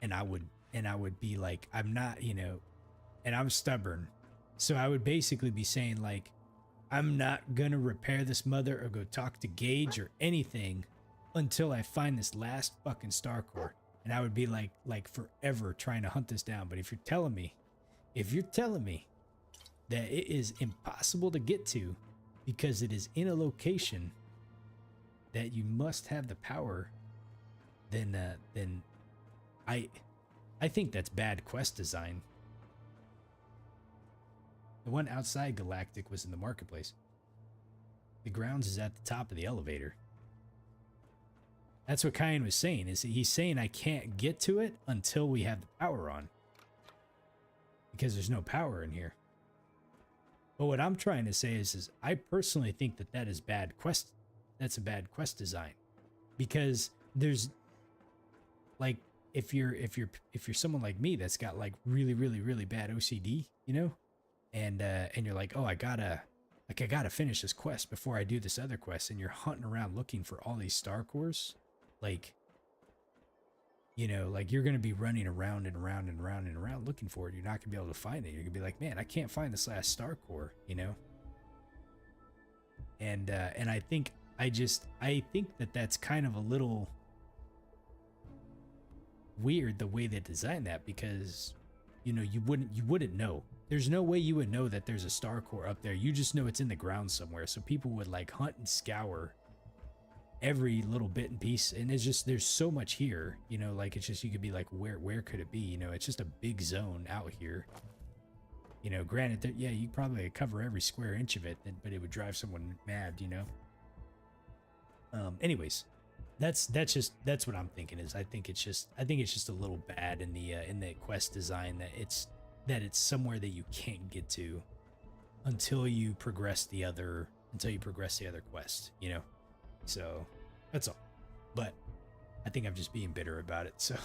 And I would be like, I'm not, you know, and I'm stubborn. So I would basically be saying like, I'm not gonna repair this mother or go talk to Gage or anything until I find this last fucking star core. And I would be like forever trying to hunt this down. But if you're telling me that it is impossible to get to because it is in a location that you must have the power, then I think that's bad quest design. The one outside Galactic was in the marketplace. The grounds is at the top of the elevator. That's what Kyan was saying, is he's saying I can't get to it until we have the power on. Because there's no power in here. But what I'm trying to say is I personally think that is bad quest. That's a bad quest design. Because there's like, if you're someone like me that's got like really bad OCD, you know, and you're like, oh, I gotta finish this quest before I do this other quest, and you're hunting around looking for all these star cores, like, you know, like you're gonna be running around and around and around and around looking for it. You're not gonna be able to find it. You're gonna be like, man, I can't find this last star core, you know. And I think that that's kind of a little weird the way they designed that, because you know, you wouldn't know. There's no way you would know that there's a star core up there. You just know it's in the ground somewhere. So people would like hunt and scour every little bit and piece, and it's just, there's so much here, you know, like it's just, you could be like, where could it be? You know, it's just a big zone out here. You know, granted that, yeah, you probably cover every square inch of it, but it would drive someone mad, you know. Anyways, that's what I'm thinking. Is I think it's just a little bad in the quest design, that it's somewhere that you can't get to until you progress the other quest, you know. So that's all. But I think I'm just being bitter about it, so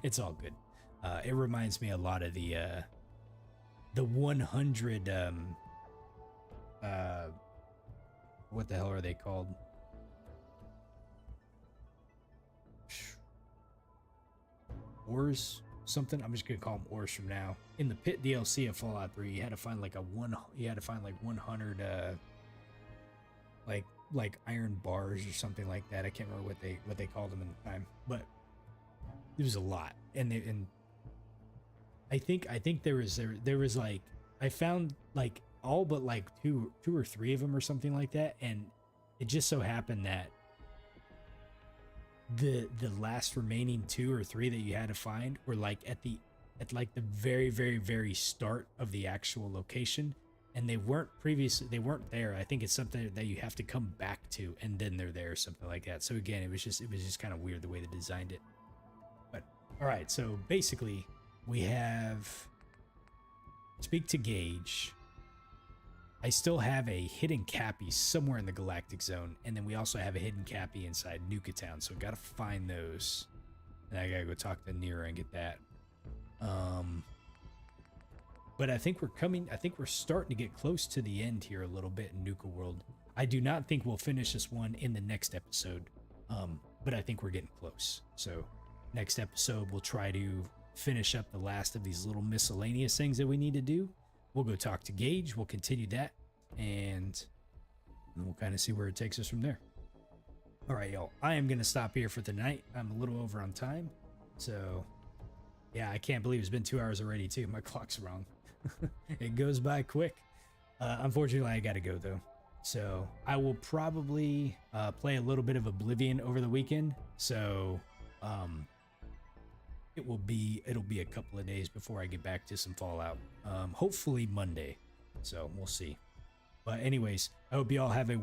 it's all good. It reminds me a lot of the 100 what the hell are they called? Ores something. I'm just gonna call them ores from now. In the pit DLC of Fallout 3, you had to find like 100 like iron bars or something like that. I can't remember what they called them in the time, but it was a lot. And I think there was like, I found like all but like two or three of them or something like that, and it just so happened that the last remaining 2 or 3 that you had to find were like at like the very start of the actual location, and they weren't there. I think it's something that you have to come back to, and then they're there or something like that. So again, it was just kind of weird the way they designed it. But all right, so basically we have speak to Gage. I still have a hidden cappy somewhere in the galactic zone, and then we also have a hidden cappy inside Nuka-Town, so gotta find those. And I gotta go talk to Nira and get that. But I think we're starting to get close to the end here a little bit in Nuka-World. I do not think we'll finish this one in the next episode, but I think we're getting close. So next episode, we'll try to finish up the last of these little miscellaneous things that we need to do. We'll go talk to Gage, we'll continue that, and we'll kind of see where it takes us from there. All right, y'all, I am going to stop here for the night. I'm a little over on time, so yeah, I can't believe it's been 2 hours already, too. My clock's wrong. It goes by quick. Unfortunately, I got to go, though. So I will probably play a little bit of Oblivion over the weekend, so it'll be a couple of days before I get back to some Fallout. Hopefully Monday, so we'll see. But anyways, I hope you all have a